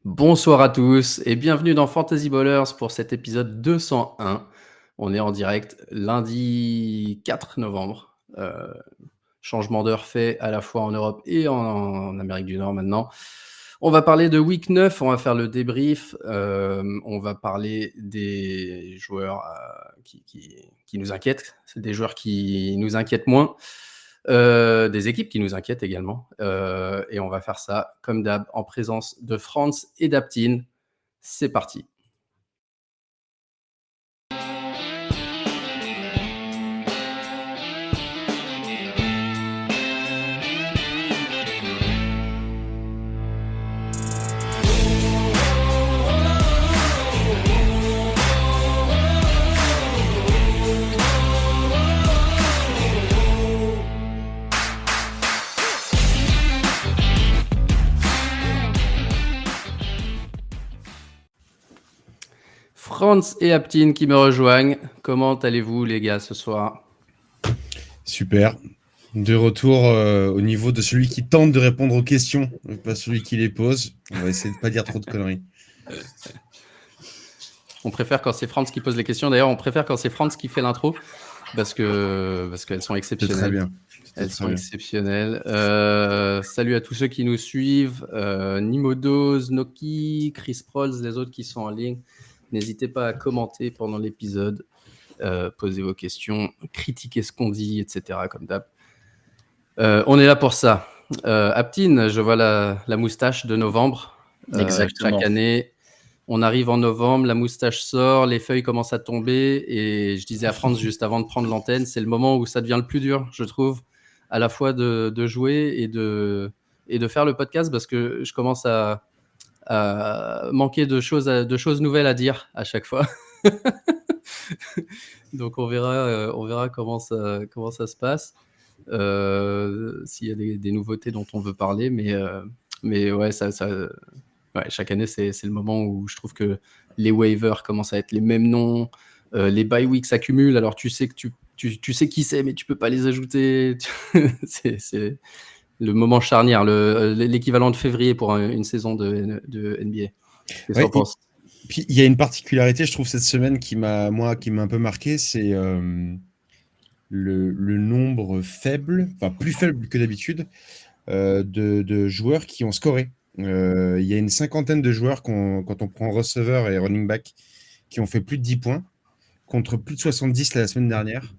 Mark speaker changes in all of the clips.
Speaker 1: Bonsoir à tous et bienvenue dans Fantasy Ballers pour cet épisode 201. On est en direct lundi 4 novembre. Changement d'heure fait à la fois en Europe et en Amérique du Nord maintenant. On va parler de Week 9, on va faire le débrief, on va parler des joueurs qui nous inquiètent, c'est des joueurs qui nous inquiètent moins, des équipes qui nous inquiètent également, et on va faire ça comme d'hab en présence de Franz et d'Aptine. C'est parti. Franz et Aptine qui me rejoignent. Comment allez-vous les gars ce soir?
Speaker 2: Super. De retour au niveau de celui qui tente de répondre aux questions, pas celui qui les pose. On va essayer de pas dire trop de conneries.
Speaker 1: On préfère quand c'est Franz qui pose les questions. D'ailleurs, on préfère quand c'est Franz qui fait l'intro parce qu'elles sont exceptionnelles.
Speaker 2: C'est très bien.
Speaker 1: Elles sont exceptionnelles. Salut à tous ceux qui nous suivent. Nimodos, Noki, Chris Prolls, les autres qui sont en ligne. N'hésitez pas à commenter pendant l'épisode. Posez vos questions, critiquez ce qu'on dit, etc. comme d'hab. On est là pour ça. Aptine, je vois la moustache de novembre.
Speaker 3: Exactement.
Speaker 1: Chaque année, on arrive en novembre, la moustache sort, les feuilles commencent à tomber. Et je disais à Franz juste avant de prendre l'antenne, c'est le moment où ça devient le plus dur, je trouve, à la fois de jouer et de faire le podcast parce que je commence à manquer de choses nouvelles à dire à chaque fois. Donc on verra comment ça se passe, s'il y a des nouveautés dont on veut parler, mais ouais, ouais, chaque année c'est le moment où je trouve que les waivers commencent à être les mêmes noms, les bye weeks s'accumulent, alors tu sais que tu sais qui c'est mais tu peux pas les ajouter. c'est le moment charnière, l'équivalent de février pour une saison de NBA. Qu'est-ce que tu en penses?
Speaker 2: Puis il y a une particularité, je trouve, cette semaine qui m'a un peu marqué, c'est le nombre faible, enfin plus faible que d'habitude, de joueurs qui ont scoré. Il y a une cinquantaine de joueurs quand on prend receveur et running back qui ont fait plus de 10 points contre plus de 70 la semaine dernière.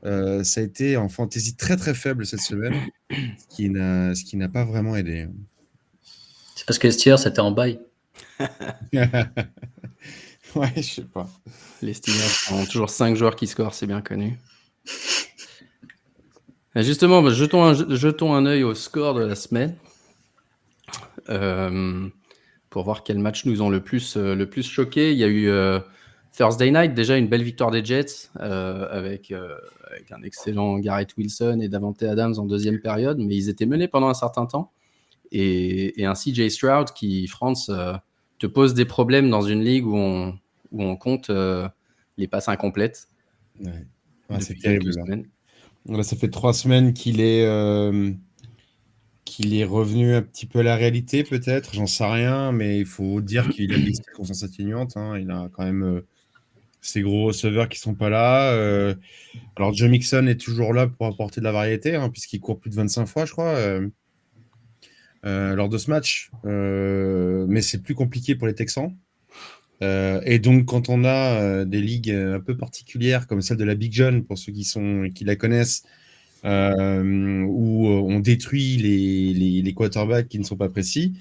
Speaker 2: Ça a été en fantasy très très faible cette semaine, ce qui n'a pas vraiment aidé.
Speaker 3: C'est parce que les Steelers c'était en bail.
Speaker 2: Ouais, je sais pas.
Speaker 1: Les Steelers ont toujours 5 joueurs qui scorent, c'est bien connu. Et justement, jetons un œil au score de la semaine pour voir quels matchs nous ont le plus choqué. Il y a eu Thursday Night, déjà une belle victoire des Jets avec un excellent Garrett Wilson et Davante Adams en deuxième période, mais ils étaient menés pendant un certain temps. Et un CJ Stroud qui, France, te pose des problèmes dans une ligue où on compte les passes incomplètes.
Speaker 2: Ouais. C'est terrible. Là, ça fait 3 semaines qu'il est revenu un petit peu à la réalité, peut-être. J'en sais rien, mais il faut dire qu'il a des circonstances atténuantes. Hein. Il a quand même ces gros receveurs qui sont pas là. Alors, Joe Mixon est toujours là pour apporter de la variété, hein, puisqu'il court plus de 25 fois, je crois, lors de ce match. Mais c'est plus compliqué pour les Texans. Et donc, quand on a des ligues un peu particulières, comme celle de la Big John, pour ceux qui la connaissent, où on détruit les quarterbacks qui ne sont pas précis,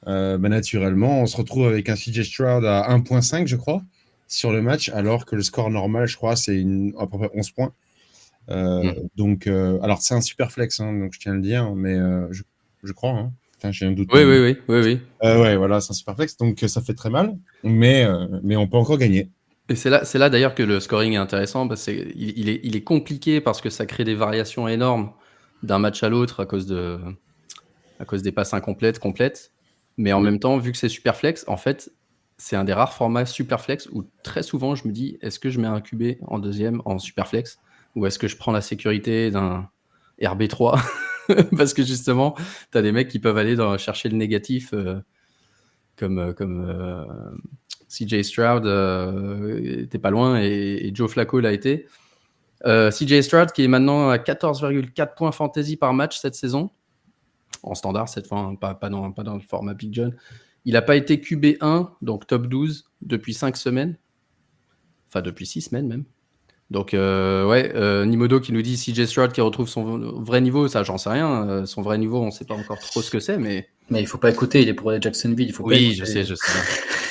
Speaker 2: naturellement, on se retrouve avec un CJ Stroud à 1.5, je crois, sur le match, alors que le score normal, je crois, c'est à peu près 11 points. Donc, alors, c'est un super flex, hein, donc je tiens à le dire, mais je crois, hein. Enfin, j'ai un doute.
Speaker 1: Oui.
Speaker 2: Ouais, voilà, c'est un super flex, donc ça fait très mal, mais on peut encore gagner.
Speaker 1: Et c'est là d'ailleurs que le scoring est intéressant, parce qu'il est compliqué parce que ça crée des variations énormes d'un match à l'autre à cause des passes incomplètes, complètes. Mais en même temps, vu que c'est Superflex, en fait, c'est un des rares formats Superflex où très souvent je me dis, est-ce que je mets un QB en deuxième en Superflex ou est-ce que je prends la sécurité d'un RB3 parce que justement, tu as des mecs qui peuvent aller chercher le négatif CJ Stroud était pas loin et Joe Flacco l'a été. CJ Stroud qui est maintenant à 14,4 points fantasy par match cette saison, en standard cette fois, hein, pas dans le format Big John. Il n'a pas été QB1, donc top 12, depuis 5 semaines. Enfin, depuis 6 semaines même. Donc, Nimodo qui nous dit CJ Stroud qui retrouve son vrai niveau, ça, j'en sais rien. Son vrai niveau, on ne sait pas encore trop ce que c'est, mais...
Speaker 3: Mais il faut pas écouter, il est pour les Jacksonville. Il faut pas
Speaker 1: Oui,
Speaker 3: écouter.
Speaker 1: je sais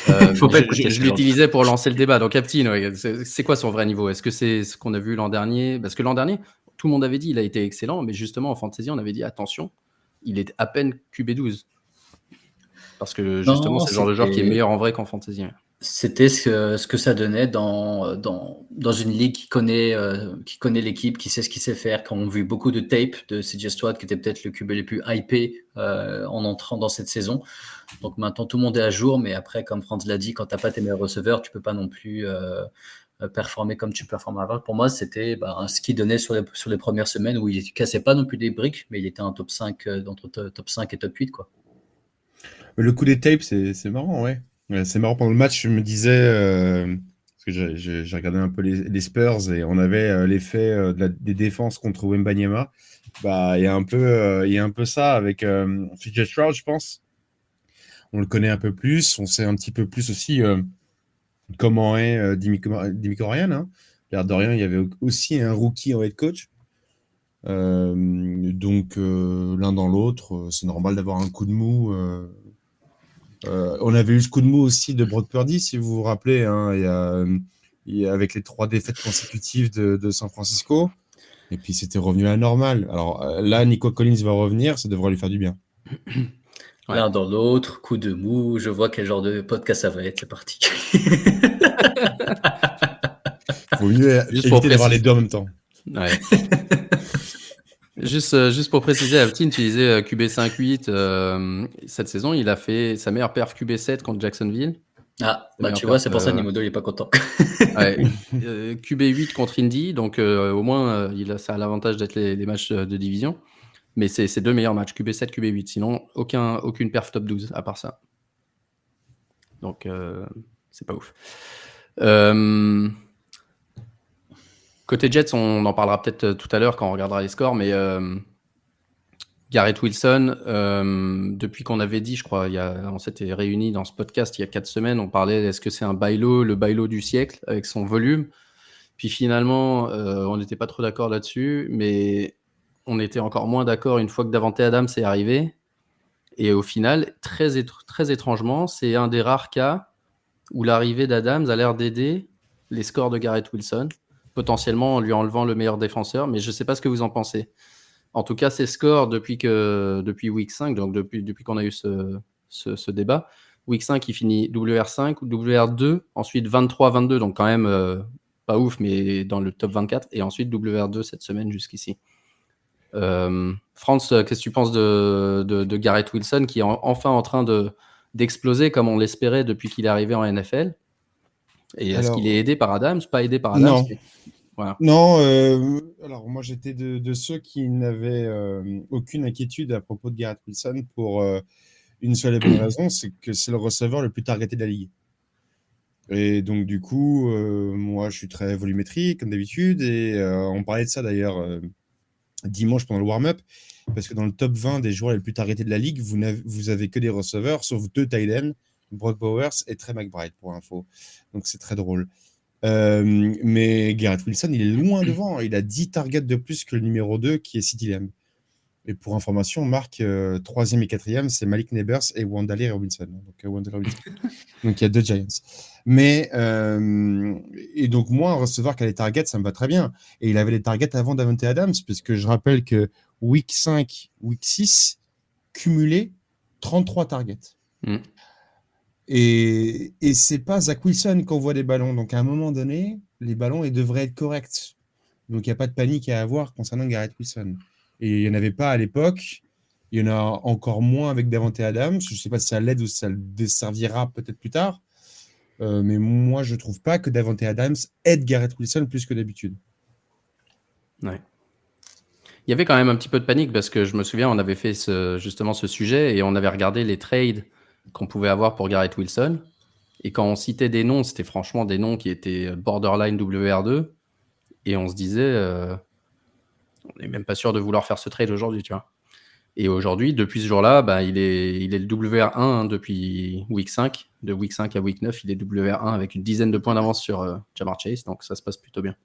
Speaker 1: bien.
Speaker 3: Faut pas écouter
Speaker 1: je
Speaker 3: ce genre.
Speaker 1: l'utilisais pour lancer le débat. Donc, Captain, ouais, c'est quoi son vrai niveau? Est-ce que c'est ce qu'on a vu l'an dernier? Parce que l'an dernier, tout le monde avait dit il a été excellent, mais justement, en fantasy, on avait dit attention, il est à peine QB12. Parce que justement,
Speaker 3: Non,
Speaker 1: c'est le genre de joueur qui est meilleur en vrai qu'en fantasy.
Speaker 3: C'était ce que ça donnait dans une ligue qui connaît l'équipe, qui sait ce qu'il sait faire, qui ont vu beaucoup de tape de CJ Stroud, qui était peut-être le QB les plus hypé en entrant dans cette saison. Donc maintenant, tout le monde est à jour, mais après, comme Franz l'a dit, quand tu n'as pas tes meilleurs receveurs, tu ne peux pas non plus performer comme tu performes avant. Pour moi, c'était ce qu'il donnait sur les premières semaines où il ne cassait pas non plus des briques, mais il était un top 5, entre top 5 et top 8, quoi.
Speaker 2: Le coup des tapes, c'est marrant, ouais. C'est marrant, pendant le match, je me disais, parce que j'ai regardé un peu les Spurs et on avait l'effet des défenses contre Wembanyama. Il y a un peu ça avec CJ Stroud, je pense. On le connaît un peu plus, on sait un petit peu plus aussi comment est D'Amico Ryan. Hein. L'air de rien, il y avait aussi un rookie en head coach. Donc l'un dans l'autre, c'est normal d'avoir un coup de mou. On avait eu ce coup de mou aussi de Brock Purdy, si vous vous rappelez, hein, avec les 3 défaites consécutives de San Francisco. Et puis c'était revenu à la normale. Alors là, Nico Collins va revenir, ça devrait lui faire du bien.
Speaker 1: Ouais.
Speaker 3: L'un dans l'autre, coup de mou, je vois quel genre de podcast ça va être, c'est parti.
Speaker 2: Vaut mieux éviter d'avoir les deux en même temps.
Speaker 1: Ouais. Juste pour préciser, Altin, tu disais QB 5-8. Cette saison, il a fait sa meilleure perf QB 7 contre Jacksonville.
Speaker 3: Tu vois, c'est pour ça que Nimodo, il n'est pas content.
Speaker 1: Ouais. QB 8 contre Indy, donc au moins, ça a l'avantage d'être les matchs de division. Mais c'est ses 2 meilleurs matchs, QB 7, QB 8. Sinon, aucune perf top 12 à part ça. Donc, c'est pas ouf. Côté Jets, on en parlera peut-être tout à l'heure quand on regardera les scores, mais Garrett Wilson, depuis qu'on avait dit, je crois, on s'était réunis dans ce podcast il y a 4 semaines, on parlait, est-ce que c'est le bailo du siècle avec son volume? Puis finalement, on n'était pas trop d'accord là-dessus, mais on était encore moins d'accord une fois que Davante Adams est arrivé. Et au final, très étrangement, c'est un des rares cas où l'arrivée d'Adams a l'air d'aider les scores de Garrett Wilson, potentiellement en lui enlevant le meilleur défenseur, mais je ne sais pas ce que vous en pensez. En tout cas, ses scores depuis Week 5, donc depuis qu'on a eu ce débat, Week 5, il finit WR5 ou WR2, ensuite 23-22, donc quand même pas ouf, mais dans le top 24, et ensuite WR2 cette semaine jusqu'ici. Franz, qu'est-ce que tu penses de Garrett Wilson qui est enfin en train d'exploser comme on l'espérait depuis qu'il est arrivé en NFL? Et est-ce qu'il est aidé par Adams? Pas aidé par Adams?
Speaker 2: Non.
Speaker 1: Voilà.
Speaker 2: Non, alors moi j'étais de ceux qui n'avaient aucune inquiétude à propos de Garrett Wilson pour une seule et bonne raison, c'est que c'est le receveur le plus targeté de la ligue. Et donc du coup, moi je suis très volumétrique comme d'habitude, et on parlait de ça d'ailleurs dimanche pendant le warm-up, parce que dans le top 20 des joueurs les plus targetés de la ligue, vous avez que des receveurs, sauf 2 tight ends, Brock Bowers et Trey McBride pour info. Donc c'est très drôle. Mais Garrett Wilson, il est loin devant. Il a 10 targets de plus que le numéro 2 qui est CeeDee Lamb. Et pour information, Marc, 3e et 4e, c'est Malik Neighbors et Wan'Dale Robinson. Donc il y a 2 Giants. Mais, et donc moi, un receveur qui a les targets, ça me va très bien. Et il avait les targets avant Davante Adams, puisque je rappelle que Week 5, Week 6, cumulé 33 targets. Et c'est pas Zach Wilson qu'on voit des ballons. Donc à un moment donné, les ballons, ils devraient être corrects. Donc il n'y a pas de panique à avoir concernant Garrett Wilson. Et il n'y en avait pas à l'époque. Il y en a encore moins avec Davante Adams. Je ne sais pas si ça l'aide ou si ça le desservira peut-être plus tard. Mais moi, je ne trouve pas que Davante Adams aide Garrett Wilson plus que d'habitude.
Speaker 1: Ouais. Il y avait quand même un petit peu de panique parce que je me souviens, on avait fait justement ce sujet et on avait regardé les trades qu'on pouvait avoir pour Garrett Wilson. Et quand on citait des noms, c'était franchement des noms qui étaient borderline WR2. Et on se disait, on n'est même pas sûr de vouloir faire ce trade aujourd'hui, tu vois. Et aujourd'hui, depuis ce jour-là, bah, il est le WR1 hein, depuis week 5. De week 5 à week 9, il est WR1 avec une dizaine de points d'avance sur Ja'Marr Chase. Donc ça se passe plutôt bien.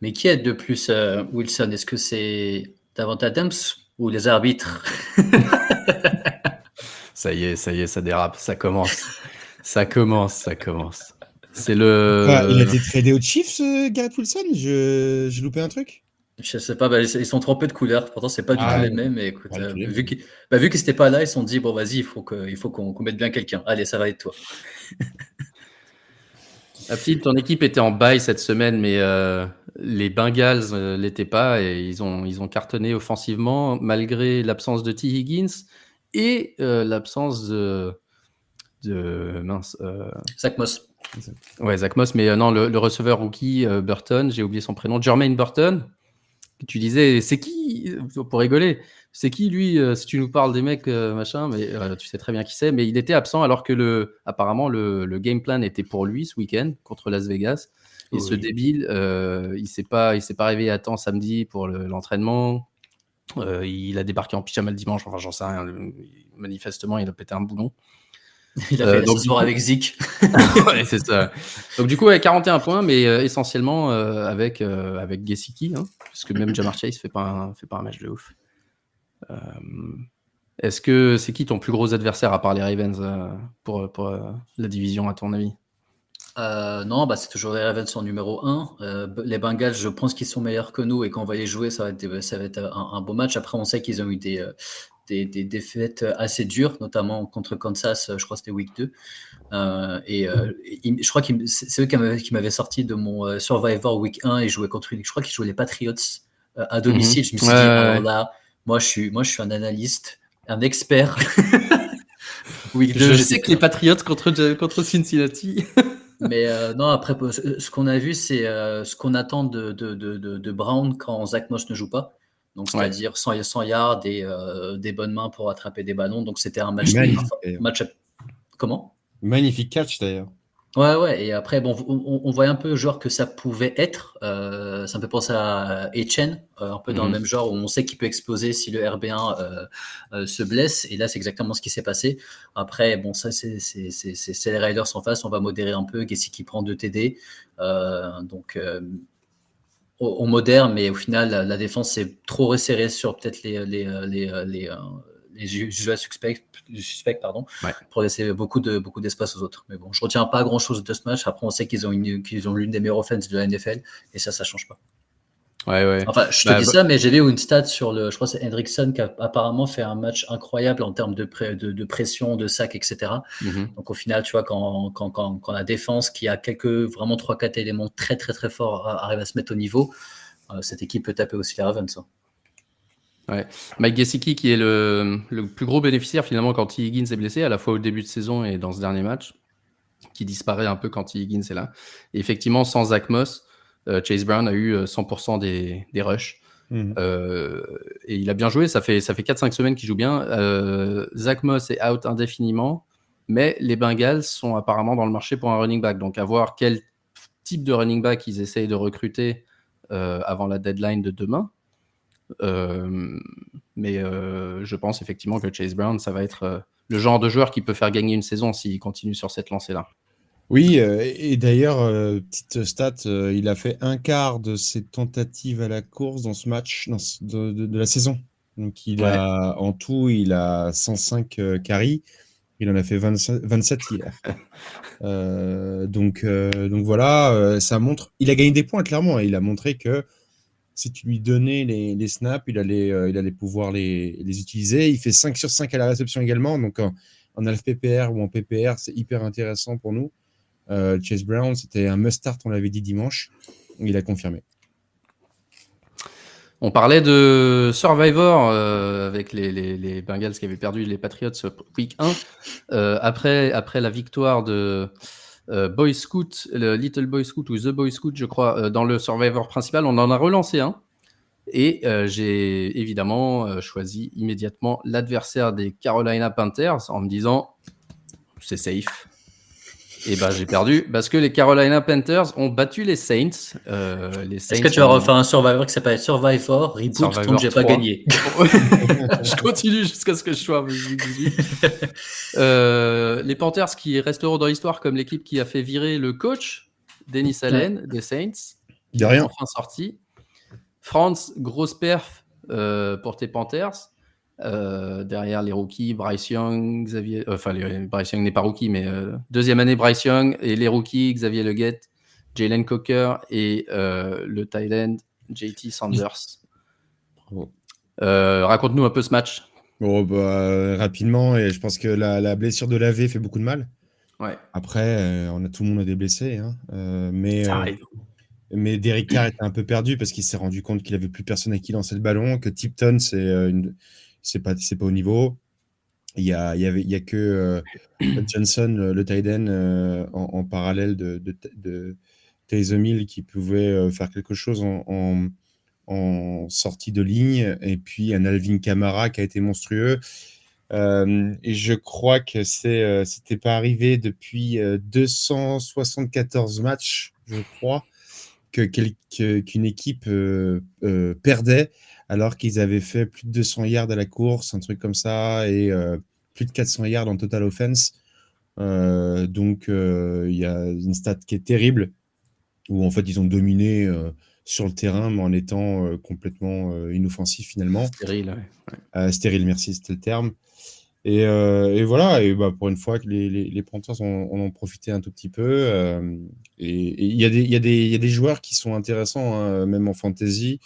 Speaker 3: Mais qui aide de plus Wilson? Est-ce que c'est Davante Adams ou les arbitres?
Speaker 1: Ça y est, ça dérape, ça commence. Ça commence. C'est le.
Speaker 2: Ah, il a été tradé aux Chiefs, Garrett Wilson? J'ai loupé un truc?
Speaker 3: Je sais pas, ils sont trompés de couleurs. Pourtant, c'est pas du tout les mêmes. Mais écoute,
Speaker 2: pas du tout les
Speaker 3: vu qu'ils n'étaient pas là, ils se sont dit bon, vas-y, il faut qu'on mette bien quelqu'un. Allez, ça va être toi.
Speaker 1: Aptil, ton équipe était en bye cette semaine, mais les Bengals l'étaient pas et ils ont cartonné offensivement malgré l'absence de T. Higgins et l'absence de mince.
Speaker 3: Zach Moss.
Speaker 1: Ouais, Zach Moss, mais non, le receveur rookie Burton, j'ai oublié son prénom, Jermaine Burton. Tu disais, c'est qui, pour rigoler, c'est qui lui, si tu nous parles des mecs, machin, mais tu sais très bien qui c'est, mais il était absent alors que apparemment le game plan était pour lui ce week-end contre Las Vegas. Et ce débile, il s'est pas réveillé à temps samedi pour l'entraînement. Il a débarqué en pyjama le dimanche, enfin j'en sais rien. Manifestement, il a pété un boulon.
Speaker 3: Il a fait la sport avec Zik.
Speaker 1: Ouais, c'est ça. Donc du coup, 41 points, mais essentiellement avec Gesicki, hein, parce que même Ja'Marr Chase fait pas un match de ouf. Est-ce que c'est qui ton plus gros adversaire à part les Ravens pour la division à ton avis?
Speaker 3: Non, c'est toujours les Ravens en numéro 1. Les Bengals, je pense qu'ils sont meilleurs que nous et quand on va les jouer, ça va être un beau match. Après, on sait qu'ils ont eu des défaites assez dures, notamment contre Kansas, je crois que c'était week 2. Je crois que c'est eux qui m'avaient sorti de mon Survivor week 1 et jouaient contre je crois qu'ils jouaient les Patriots à domicile. Je me suis dit, alors là, moi je suis un analyste, un expert.
Speaker 1: Week 2, je sais que les Patriots contre Cincinnati.
Speaker 3: Mais non, après, ce qu'on a vu, c'est ce qu'on attend de Brown quand Zach Moss ne joue pas. Donc, c'est-à-dire 100 yards et des bonnes mains pour attraper des ballons. Donc, c'était un match. Comment?
Speaker 2: Magnifique catch d'ailleurs.
Speaker 3: Ouais. Et après, bon, on voit un peu le joueur que ça pouvait être. Ça me fait penser à Etienne, un peu dans le même genre où on sait qu'il peut exploser si le RB1 se blesse. Et là, c'est exactement ce qui s'est passé. Après, bon, ça, c'est les Raiders en face. On va modérer un peu. Gesicki prend 2 TD. Donc, on modère, mais au final, la défense s'est trop resserrée sur peut-être les usuels suspects, pour laisser beaucoup d'espace aux autres. Mais bon, je retiens pas grand-chose de ce match. Après, on sait qu'ils ont l'une des meilleures offenses de la NFL, et ça change pas.
Speaker 1: Ouais.
Speaker 3: Enfin, je te dis ça, mais j'ai vu une stat sur je crois que c'est Hendrickson qui a apparemment fait un match incroyable en termes de pression, de sac, etc. Donc au final, tu vois, quand la défense qui a vraiment 3-4 éléments très très très forts arrive à se mettre au niveau, cette équipe peut taper aussi les Ravens.
Speaker 1: Ouais. Mike Gesicki qui est le plus gros bénéficiaire finalement quand T. Higgins est blessé, à la fois au début de saison et dans ce dernier match, qui disparaît un peu quand T. Higgins est là. Et effectivement, sans Zach Moss, Chase Brown a eu 100% des rushs. Et il a bien joué, ça fait 4-5 semaines qu'il joue bien. Zach Moss est out indéfiniment, mais les Bengals sont apparemment dans le marché pour un running back. Donc à voir quel type de running back ils essayent de recruter avant la deadline de demain. Mais je pense effectivement que Chase Brown, ça va être le genre de joueur qui peut faire gagner une saison s'il continue sur cette lancée-là.
Speaker 2: Oui, et d'ailleurs, petite stat, il a fait un quart de ses tentatives à la course dans ce match de la saison. Donc en tout, il a 105 carries. Il en a fait 27 hier. Donc voilà, ça montre. Il a gagné des points, clairement. Il a montré que si tu lui donnais les snaps, il allait pouvoir les utiliser. Il fait 5 sur 5 à la réception également. Donc en half PPR ou en PPR, c'est hyper intéressant pour nous. Chase Brown, c'était un must-start, on l'avait dit dimanche. Il a confirmé.
Speaker 1: On parlait de Survivor avec les Bengals qui avaient perdu les Patriots week 1. Après la victoire de Boy Scout, le Little Boy Scout ou The Boy Scout, je crois, dans le Survivor principal, on en a relancé un. Et j'ai évidemment choisi immédiatement l'adversaire des Carolina Panthers en me disant c'est safe. Et ben j'ai perdu parce que les Carolina Panthers ont battu les Saints.
Speaker 3: Est-ce que tu vas refaire un Survivor qui s'appelle Survivor Reboot
Speaker 1: Survivor
Speaker 3: donc j'ai pas
Speaker 1: 3.
Speaker 3: gagné.
Speaker 1: Je continue jusqu'à ce que je sois en 2018. Les Panthers qui resteront dans l'histoire comme l'équipe qui a fait virer le coach Dennis Allen des Saints.
Speaker 2: De rien.
Speaker 1: Enfin sorti. France, grosse perf pour tes Panthers. Derrière les rookies, Bryce Young, Xavier. Bryce Young n'est pas rookie, mais deuxième année Bryce Young et les rookies, Xavier Leggett, Jalen Coker et le tight end JT Sanders.
Speaker 2: Bravo.
Speaker 1: Raconte-nous un peu ce match.
Speaker 2: Rapidement, et je pense que la blessure de l'AV fait beaucoup de mal.
Speaker 1: Ouais.
Speaker 2: Après, tout le monde a des blessés, hein. Mais Derek Carr était un peu perdu parce qu'il s'est rendu compte qu'il avait plus personne à qui lancer le ballon, que Tipton c'est pas au niveau. Il y a que Johnson, le tight end, en parallèle de Taysom Hill qui pouvait faire quelque chose en sortie de ligne, et puis un Alvin Kamara qui a été monstrueux. Et je crois que c'était pas arrivé depuis 274 matchs, je crois, qu'une équipe perdait alors qu'ils avaient fait plus de 200 yards à la course, un truc comme ça, et plus de 400 yards en total offense. Donc, il y a une stat qui est terrible, où en fait, ils ont dominé sur le terrain, mais en étant complètement inoffensifs finalement.
Speaker 1: Stérile, ouais.
Speaker 2: Stérile, merci, c'était le terme. Et voilà, et pour une fois que les Panthers en ont profité un tout petit peu. Et il y a des joueurs qui sont intéressants, hein, même en fantasy.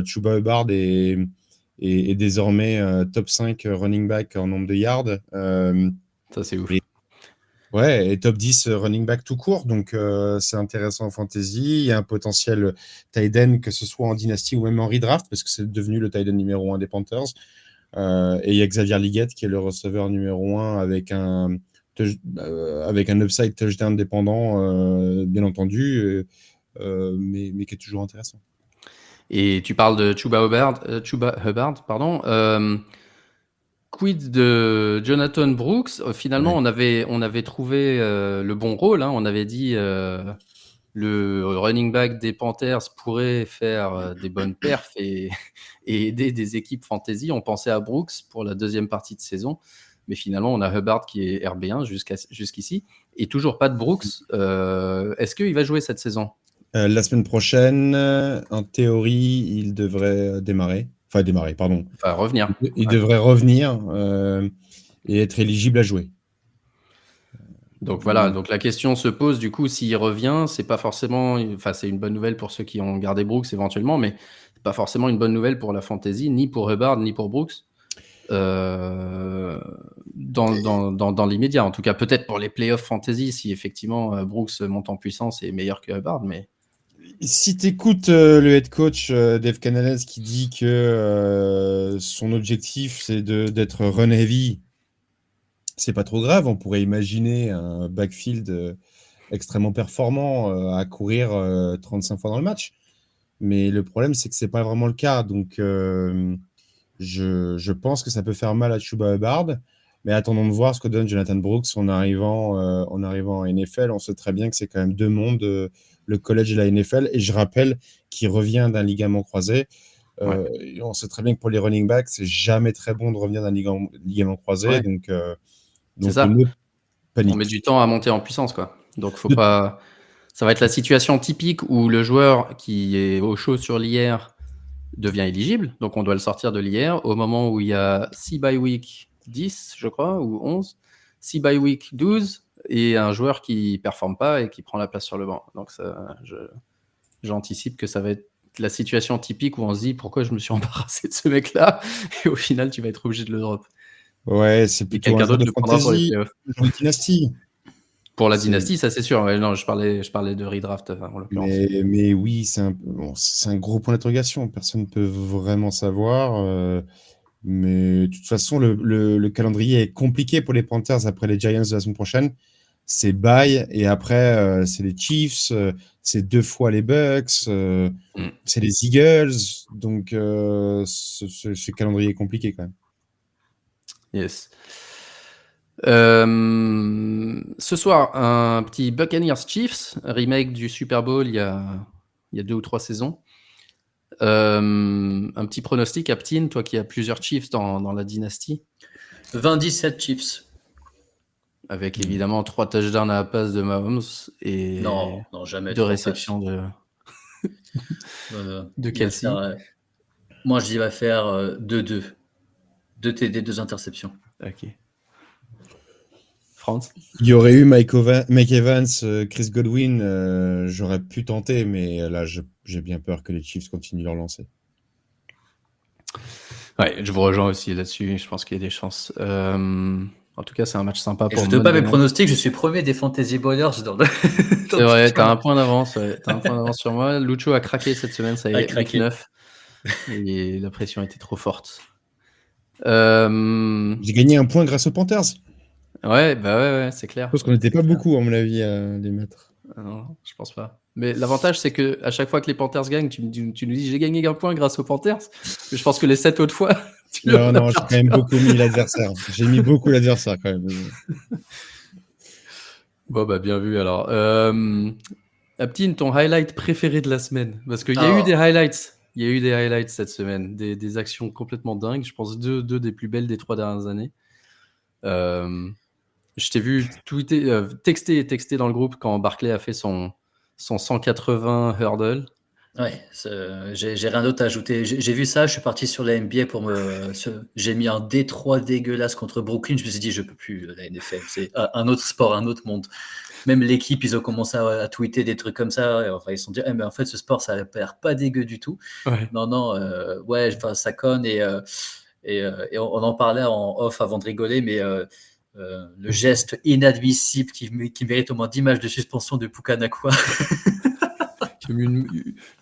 Speaker 2: Chuba Hubbard est désormais top 5 running back en nombre de yards.
Speaker 1: Ça, c'est ouf.
Speaker 2: Et top 10 running back tout court. Donc, c'est intéressant en fantasy. Il y a un potentiel tight end, que ce soit en dynasty ou même en redraft, parce que c'est devenu le tight end numéro 1 des Panthers. Et il y a Xavier Leggett qui est le receveur numéro 1 avec un upside touchdown dépendant, bien entendu, mais qui est toujours intéressant.
Speaker 1: Et tu parles de Chuba Hubbard, pardon. Quid de Jonathan Brooks? Finalement,
Speaker 2: Ouais.
Speaker 1: on avait trouvé le bon rôle, hein. On avait dit le running back des Panthers pourrait faire des bonnes perfs et aider des équipes fantasy. On pensait à Brooks pour la deuxième partie de saison, mais finalement, on a Hubbard qui est RB1 jusqu'ici, et toujours pas de Brooks. Est-ce qu'il va jouer cette saison?
Speaker 2: La semaine prochaine, en théorie, il devrait démarrer. Enfin, démarrer, pardon.
Speaker 1: Enfin, revenir.
Speaker 2: Il devrait revenir et être éligible à jouer.
Speaker 1: Donc voilà, donc la question se pose du coup, s'il revient, c'est pas forcément, enfin c'est une bonne nouvelle pour ceux qui ont gardé Brooks éventuellement, mais c'est pas forcément une bonne nouvelle pour la fantasy, ni pour Hubbard, ni pour Brooks, dans l'immédiat. En tout cas, peut-être pour les playoffs fantasy, si effectivement Brooks monte en puissance et est meilleur que Hubbard, mais...
Speaker 2: Si tu écoutes le head coach Dave Canales qui dit que son objectif c'est d'être run heavy, c'est pas trop grave. On pourrait imaginer un backfield extrêmement performant à courir 35 fois dans le match. Mais le problème, c'est que c'est pas vraiment le cas. Donc, je pense que ça peut faire mal à Chuba Hubbard. Mais attendons de voir ce que donne Jonathan Brooks en arrivant en NFL. On sait très bien que c'est quand même deux mondes, le college et la NFL. Et je rappelle qu'il revient d'un ligament croisé. On sait très bien que pour les running backs, c'est jamais très bon de revenir d'un ligament croisé.
Speaker 1: Ouais.
Speaker 2: Donc,
Speaker 1: C'est ça.
Speaker 2: ne panique.
Speaker 1: On met du temps à monter en puissance, quoi. Donc faut pas... Ça va être la situation typique où le joueur qui est au chaud sur l'IR devient éligible, donc on doit le sortir de l'IR au moment où il y a 6 by week 10, je crois, ou 11, 6 by week 12, et un joueur qui performe pas et qui prend la place sur le banc. Donc ça, j'anticipe que ça va être la situation typique où on se dit pourquoi je me suis embarrassé de ce mec-là, et au final tu vas être obligé de le drop.
Speaker 2: Ouais, c'est plutôt
Speaker 1: quelqu'un
Speaker 2: un joueur
Speaker 1: d'autre
Speaker 2: de
Speaker 1: le prendra pour les
Speaker 2: fantasy,
Speaker 1: playoffs.
Speaker 2: un joueur de dynastie.
Speaker 1: Pour la dynastie, ça c'est sûr. Ouais, non, je parlais de redraft en l'occurrence.
Speaker 2: Mais oui, c'est un gros point d'interrogation. Personne ne peut vraiment savoir. Mais de toute façon, le calendrier est compliqué pour les Panthers après les Giants de la semaine prochaine. C'est bye, et après, c'est les Chiefs, c'est 2 fois les Bucks, c'est les Eagles. Donc, ce calendrier est compliqué quand même.
Speaker 1: Yes. Ce soir, un petit Buccaneers Chiefs, remake du Super Bowl il y a 2 ou 3 saisons. Un petit pronostic, Aptine, toi qui as plusieurs Chiefs dans la dynastie.
Speaker 3: 27 Chiefs.
Speaker 1: Avec évidemment 3 touchdowns à la passe de Mahomes et
Speaker 3: Non, jamais.
Speaker 1: 2 réceptions de Kelsey.
Speaker 3: Moi, je dis, il va faire 2-2. 2 TD, 2 interceptions.
Speaker 1: Ok. France?
Speaker 2: Il y aurait eu Mike Evans, Chris Godwin, j'aurais pu tenter, mais là, j'ai bien peur que les Chiefs continuent leur lancer.
Speaker 1: Ouais, je vous rejoins aussi là-dessus. Je pense qu'il y a des chances. En tout cas, c'est un match sympa pour
Speaker 3: je ne donne pas mes pronostics, je suis premier des Fantasy Ballers. Dans
Speaker 1: c'est vrai, t'as un point d'avance. Ouais. T'as un point d'avance sur moi. Lucho a craqué cette semaine, ça y est, 8-9. Et la pression était trop forte.
Speaker 2: J'ai gagné un point grâce aux Panthers.
Speaker 1: Ouais, ouais, c'est clair.
Speaker 2: Je pense qu'on n'était pas beaucoup, à mon avis, à les mettre.
Speaker 1: Non, je pense pas. Mais l'avantage, c'est que à chaque fois que les Panthers gagnent, tu nous dis j'ai gagné un point grâce aux Panthers. Mais je pense que les 7 autres fois,
Speaker 2: non, j'ai quand même beaucoup mis l'adversaire. J'ai mis beaucoup l'adversaire quand même.
Speaker 1: Bon, bah, bien vu alors. Aptine, ton highlight préféré de la semaine? Parce qu'il y a eu des highlights. Il y a eu des highlights cette semaine. Des actions complètement dingues. Je pense deux des plus belles des 3 dernières années. Je t'ai vu tweeter, texter dans le groupe quand Barkley a fait son 180 hurdle.
Speaker 3: Ouais, j'ai rien d'autre à ajouter. J'ai vu ça, je suis parti sur la NBA j'ai mis un D3 dégueulasse contre Brooklyn. Je me suis dit, je peux plus, la NFL. C'est un autre sport, un autre monde. Même l'équipe, ils ont commencé à tweeter des trucs comme ça. Enfin, ils se sont dit, mais en fait, ce sport, ça a l'air pas dégueu du tout.
Speaker 1: Ouais.
Speaker 3: Non, ça conne. Et on en parlait en off avant de rigoler, mais le geste inadmissible qui mérite au moins 10 matchs de suspension de Pukanakwa.
Speaker 1: Qui a mis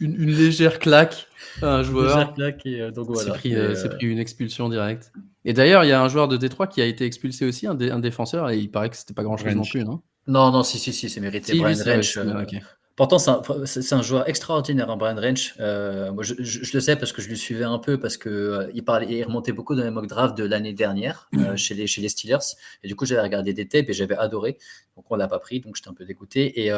Speaker 1: une légère claque à un joueur.
Speaker 3: Légère claque et donc voilà.
Speaker 1: C'est pris une expulsion directe. Et d'ailleurs, il y a un joueur de Détroit qui a été expulsé aussi, un défenseur, et il paraît que c'était pas grand-chose non plus, non?
Speaker 3: Non, si, c'est mérité.
Speaker 1: Si,
Speaker 3: Brian
Speaker 1: Wrench.
Speaker 3: Okay. Pourtant, c'est un joueur extraordinaire, hein, Brian Wrench. Moi, je le sais parce que je le suivais un peu, parce que il remontait beaucoup dans les mock drafts de l'année dernière chez les Steelers. Et du coup, j'avais regardé des tapes et j'avais adoré. Donc, on l'a pas pris, donc j'étais un peu dégoûté. Et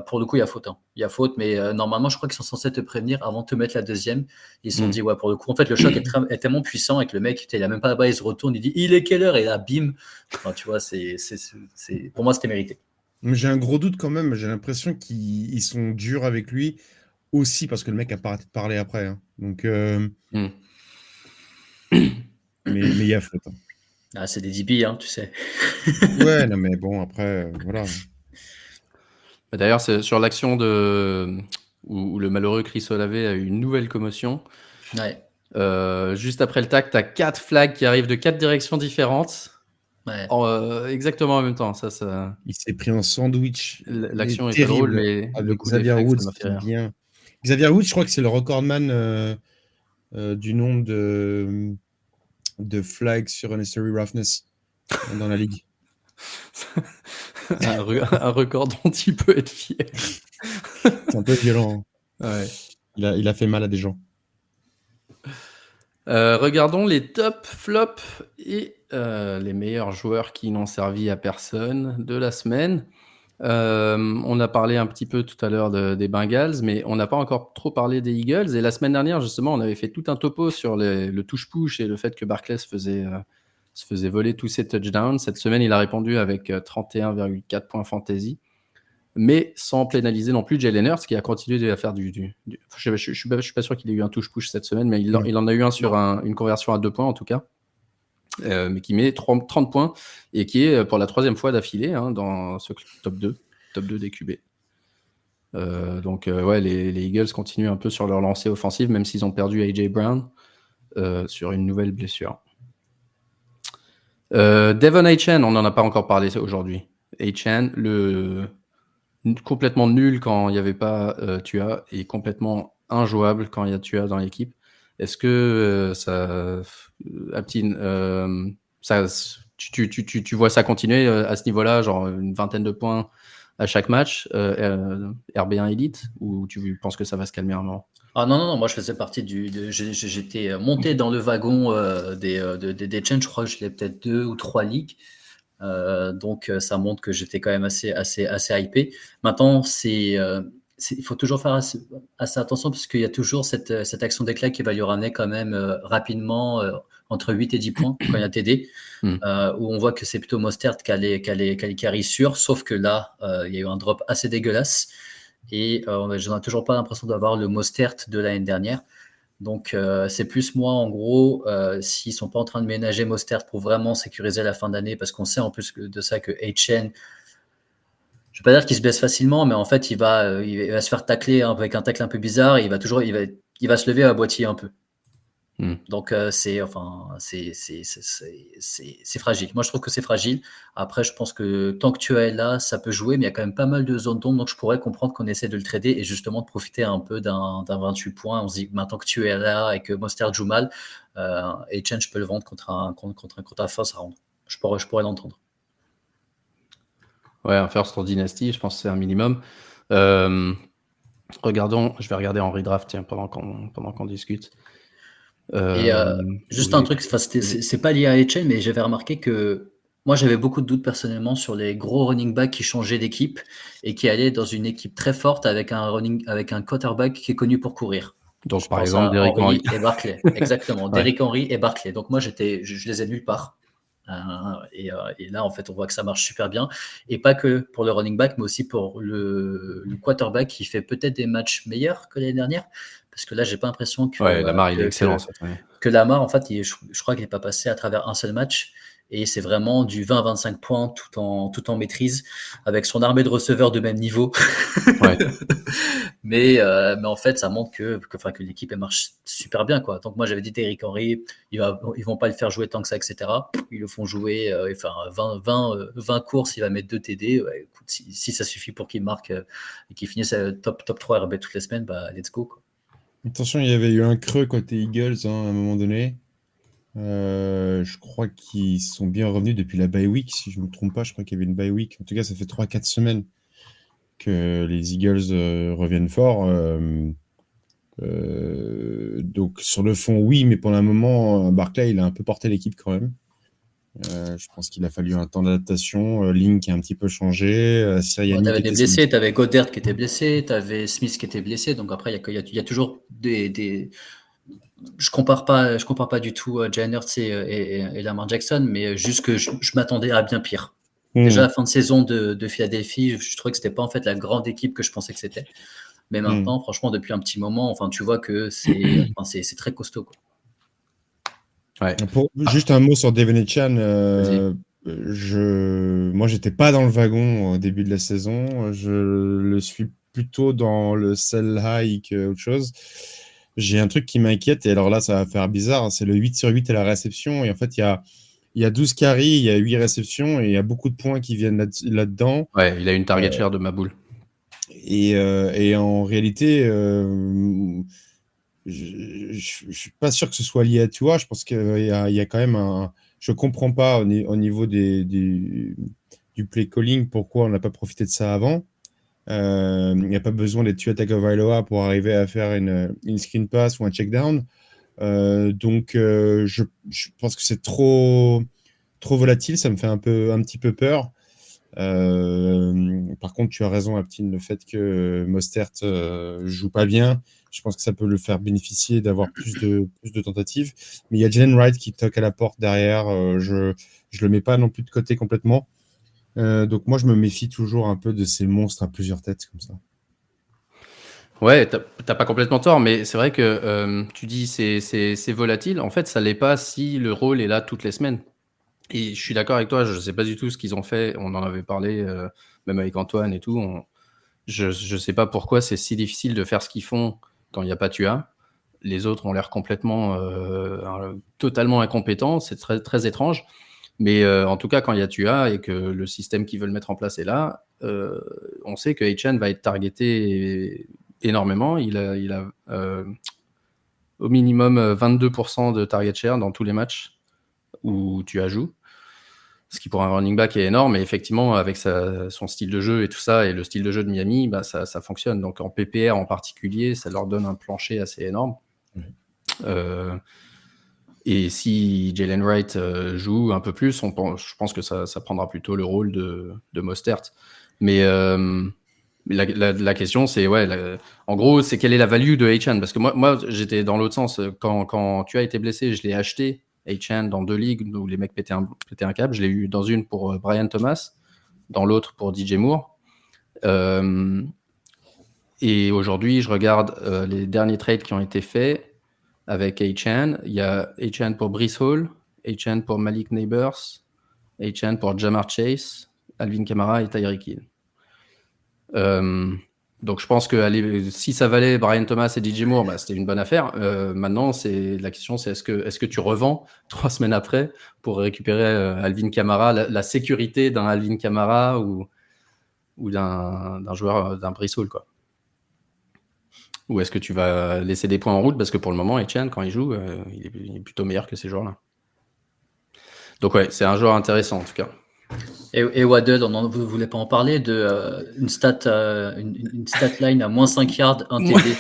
Speaker 3: pour le coup, il y a faute. Hein. Il y a faute, mais normalement, je crois qu'ils sont censés te prévenir avant de te mettre la deuxième. Ils se sont dit, ouais, pour le coup, en fait, le choc est tellement puissant et que le mec, il a même pas là-bas, il se retourne, il dit, il est quelle heure? Et là, bim. Enfin, tu vois, pour moi, c'était mérité.
Speaker 2: J'ai un gros doute quand même. J'ai l'impression qu'ils sont durs avec lui aussi parce que le mec a pas arrêté de parler après. Hein. Donc, mais il y a faute. Hein.
Speaker 3: Ah, c'est des DB, hein, tu sais.
Speaker 2: Ouais, non, mais bon, après, voilà.
Speaker 1: D'ailleurs, c'est sur l'action où le malheureux Chris Olave a eu une nouvelle commotion.
Speaker 3: Ouais.
Speaker 1: Juste après le tac, tu as 4 flags qui arrivent de 4 directions différentes.
Speaker 3: Ouais.
Speaker 1: Exactement en même temps. Ça...
Speaker 2: Il s'est pris un sandwich.
Speaker 1: L'action est pas drôle, mais
Speaker 2: avec Xavier Woods, ça m'a fait bien. Xavier Woods, je crois que c'est le recordman du nombre de flags sur Unnecessary Roughness dans la ligue.
Speaker 1: un record dont il peut être fier.
Speaker 2: C'est un peu violent.
Speaker 1: Hein. Ouais.
Speaker 2: Il a fait mal à des gens.
Speaker 1: Regardons les top flops et les meilleurs joueurs qui n'ont servi à personne de la semaine. On a parlé un petit peu tout à l'heure des Bengals, mais on n'a pas encore trop parlé des Eagles. Et la semaine dernière, justement, on avait fait tout un topo sur le touche-push et le fait que Barkley se faisait voler tous ses touchdowns. Cette semaine, il a répondu avec 31,4 points fantasy, mais sans pénaliser non plus Jalen Hurts, qui a continué à faire je suis pas sûr qu'il ait eu un touche-push cette semaine, mais il en a eu un sur une conversion à 2 points en tout cas. Mais qui met 30 points et qui est pour la 3e fois d'affilée dans ce top 2 des QB. Donc les Eagles continuent un peu sur leur lancée offensive, même s'ils ont perdu AJ Brown sur une nouvelle blessure. Devon Achane, on n'en a pas encore parlé aujourd'hui. Achane, complètement nul quand il n'y avait pas Tua et complètement injouable quand il y a Tua dans l'équipe. Est-ce que Aptine, tu vois ça continuer à ce niveau-là, genre une vingtaine de points à chaque match, RB1 Elite, ou tu penses que ça va se calmer un moment?
Speaker 3: Ah non, moi je faisais partie j'étais monté dans le wagon des chaînes, je crois que je l'ai peut-être 2 ou 3 ligues. Donc, ça montre que j'étais quand même assez hypé. Maintenant, il faut toujours faire assez attention parce qu'il y a toujours cette action d'éclat qui va lui ramener quand même rapidement entre 8 et 10 points quand il y a TD, où on voit que c'est plutôt Mostert qui a les carries sûrs, sauf que là, il y a eu un drop assez dégueulasse et je n'ai toujours pas l'impression d'avoir le Mostert de l'année dernière. Donc, c'est plus moi, en gros, s'ils sont pas en train de ménager Mostert pour vraiment sécuriser la fin d'année, parce qu'on sait en plus de ça que Etienne, je vais pas dire qu'il se blesse facilement, mais en fait, il va se faire tacler avec un tacle un peu bizarre, et il va se lever à boitiller un peu. Donc, c'est fragile. Moi, je trouve que c'est fragile. Après, je pense que tant que tu es là, ça peut jouer, mais il y a quand même pas mal de zones d'ombre, donc je pourrais comprendre qu'on essaie de le trader et justement de profiter un peu d'un 28 points. On se dit que maintenant que tu es là et que Mostert joue mal, Etienne, je peux le vendre contre un first round. Je pourrais l'entendre.
Speaker 1: Ouais, un first en dynasty, je pense que c'est un minimum. Regardons, je vais regarder en redraft, tiens, pendant qu'on discute.
Speaker 3: Et juste un truc, c'est pas lié à Etienne, mais j'avais remarqué que moi j'avais beaucoup de doutes personnellement sur les gros running backs qui changeaient d'équipe et qui allaient dans une équipe très forte avec un quarterback qui est connu pour courir.
Speaker 1: Donc par exemple Derrick
Speaker 3: Henry et Barkley. Exactement,
Speaker 1: Ouais.
Speaker 3: Derrick Henry et Barkley. Donc moi je les ai nulle part. Et là en fait on voit que ça marche super bien, et pas que pour le running back mais aussi pour le quarterback qui fait peut-être des matchs meilleurs que l'année dernière, parce que là j'ai pas l'impression que
Speaker 1: Lamar il est excellent cette année.
Speaker 3: Que Lamar en fait je crois qu'il n'est pas passé à travers un seul match, et c'est vraiment du 20-25 points tout en maîtrise avec son armée de receveurs de même niveau.
Speaker 1: Ouais.
Speaker 3: mais en fait ça montre que l'équipe elle marche super bien, quoi. Donc moi j'avais dit Derrick Henry, ils vont pas le faire jouer tant que ça, etc. Ils le font jouer 20 courses, il va mettre 2 TD. Ouais, écoute, si ça suffit pour qu'il marque et qu'il finisse top 3 RB toutes les semaines, bah let's go, quoi.
Speaker 2: Attention, il y avait eu un creux côté Eagles à un moment donné. Je crois qu'ils sont bien revenus depuis la bye week, si je ne me trompe pas. Je crois qu'il y avait une bye week. En tout cas, ça fait 3-4 semaines que les Eagles reviennent fort. Donc sur le fond, oui, mais pendant un moment, Barkley, il a un peu porté l'équipe quand même. Je pense qu'il a fallu un temps d'adaptation. Link a un petit peu changé. Sirianni
Speaker 3: T'avais des blessés, t'avais Goddard qui était blessé, t'avais Smith qui était blessé. Donc après, il y a toujours des... Je compare pas du tout Jalen Hurts et Lamar Jackson, mais juste que je m'attendais à bien pire. Déjà, la fin de saison de Philadelphie, je trouvais que c'était pas en fait la grande équipe que je pensais que c'était. Mais maintenant, franchement, depuis un petit moment, enfin, tu vois que c'est très costaud, quoi.
Speaker 1: Ouais.
Speaker 2: Juste un mot sur Devin Etienne. Moi, j'étais pas dans le wagon au début de la saison. Je le suis plutôt dans le sell high qu'autre chose. J'ai un truc qui m'inquiète, et alors là, ça va faire bizarre, hein, c'est le 8 sur 8 à la réception. Et en fait, il y a 12 carries, il y a 8 réceptions, et il y a beaucoup de points qui viennent là-dedans.
Speaker 1: Ouais, il a une target share de ma boule.
Speaker 2: Et en réalité, je suis pas sûr que ce soit lié à toi. Je pense qu'il y a quand même je comprends pas au niveau du play calling pourquoi on n'a pas profité de ça avant. Il n'y a pas besoin d'être Tua Tagovailoa pour arriver à faire une screen pass ou un check down. Donc je pense que c'est trop volatile. Ça me fait un petit peu peur. Par contre, tu as raison, Aptine, le fait que Mostert joue pas bien, je pense que ça peut le faire bénéficier d'avoir plus de tentatives. Mais il y a Jalen Wright qui toque à la porte derrière. Je le mets pas non plus de côté complètement. Donc moi, je me méfie toujours un peu de ces monstres à plusieurs têtes comme ça.
Speaker 1: Ouais, t'as pas complètement tort, mais c'est vrai que tu dis c'est volatile. En fait, ça l'est pas si le rôle est là toutes les semaines. Et je suis d'accord avec toi, je sais pas du tout ce qu'ils ont fait. On en avait parlé, même avec Antoine et tout. Je sais pas pourquoi c'est si difficile de faire ce qu'ils font quand il n'y a pas Tua. Les autres ont l'air complètement, totalement incompétents. C'est très, très étrange. Mais en tout cas, quand il y a Tua et que le système qu'ils veulent mettre en place est là, on sait que Etienne va être targeté énormément. Il a au minimum 22% de target share dans tous les matchs où Tua joue. Ce qui pour un running back est énorme, et effectivement, avec son style de jeu et tout ça, et le style de jeu de Miami, bah, ça fonctionne. Donc en PPR en particulier, ça leur donne un plancher assez énorme. Et si Jalen Wright joue un peu plus, je pense que ça prendra plutôt le rôle de Mostert. Mais la question, c'est en gros, c'est quelle est la value de H-Chan? Parce que moi, j'étais dans l'autre sens. Quand tu as été blessé, je l'ai acheté, H-Chan, dans 2 ligues où les mecs pétaient un câble. Je l'ai eu dans une pour Brian Thomas, dans l'autre pour DJ Moore. Et aujourd'hui, je regarde les derniers trades qui ont été faits avec H-Chan. Il y a H-Chan pour Breece Hall, H-Chan pour Malik Neighbors, H-Chan pour Jamar Chase, Alvin Kamara et Tyreek Hill. Donc je pense que si ça valait Brian Thomas et DJ Moore, c'était une bonne affaire. Maintenant, la question, c'est est-ce que tu revends 3 semaines après pour récupérer Alvin Kamara, la sécurité d'un Alvin Kamara ou d'un joueur, d'un Breece Hall, quoi. Ou est-ce que tu vas laisser des points en route? Parce que pour le moment, Etienne, quand il joue, il est plutôt meilleur que ces joueurs-là. Donc ouais, c'est un joueur intéressant en tout cas.
Speaker 3: Et Waddle, on ne voulait pas en parler de une stat line à moins 5 yards, un TD.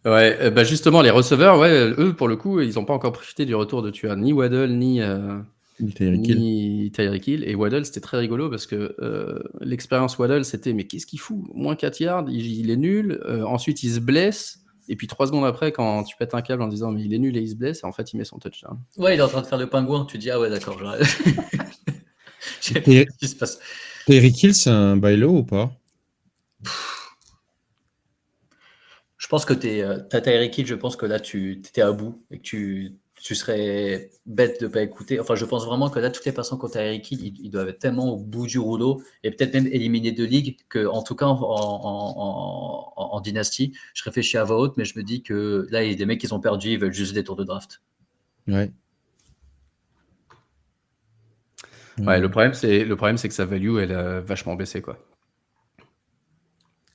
Speaker 1: Ouais, justement, les receveurs, eux, pour le coup, ils n'ont pas encore profité du retour de ni Waddle, ni Tyreek Hill. Et Waddle, c'était très rigolo parce que l'expérience Waddle, c'était mais qu'est-ce qu'il fout? Moins 4 yards, il est nul. Ensuite, il se blesse. Et puis 3 secondes après, quand tu pètes un câble en disant mais il est nul et il se blesse, et en fait, il met son touchdown.
Speaker 3: Ouais, il est en train de faire le pingouin. Tu dis ah ouais, d'accord.
Speaker 2: Qu'est-ce qui se passe? Tyreek Hill, c'est un bailo ou pas?
Speaker 3: Je pense que t'as Tyreek Hill, je pense que là, tu étais à bout et que tu serais bête de ne pas écouter. Enfin, je pense vraiment que là, toutes les personnes qui ont Tyreek Hill, ils doivent être tellement au bout du rouleau et peut-être même éliminés de ligue qu'en tout cas, en dynastie, je réfléchis à voix haute, mais je me dis que là, il y a des mecs qui ont perdu, ils veulent juste des tours de draft.
Speaker 2: Ouais.
Speaker 1: Ouais, le problème, c'est que sa value, elle a vachement baissé, quoi.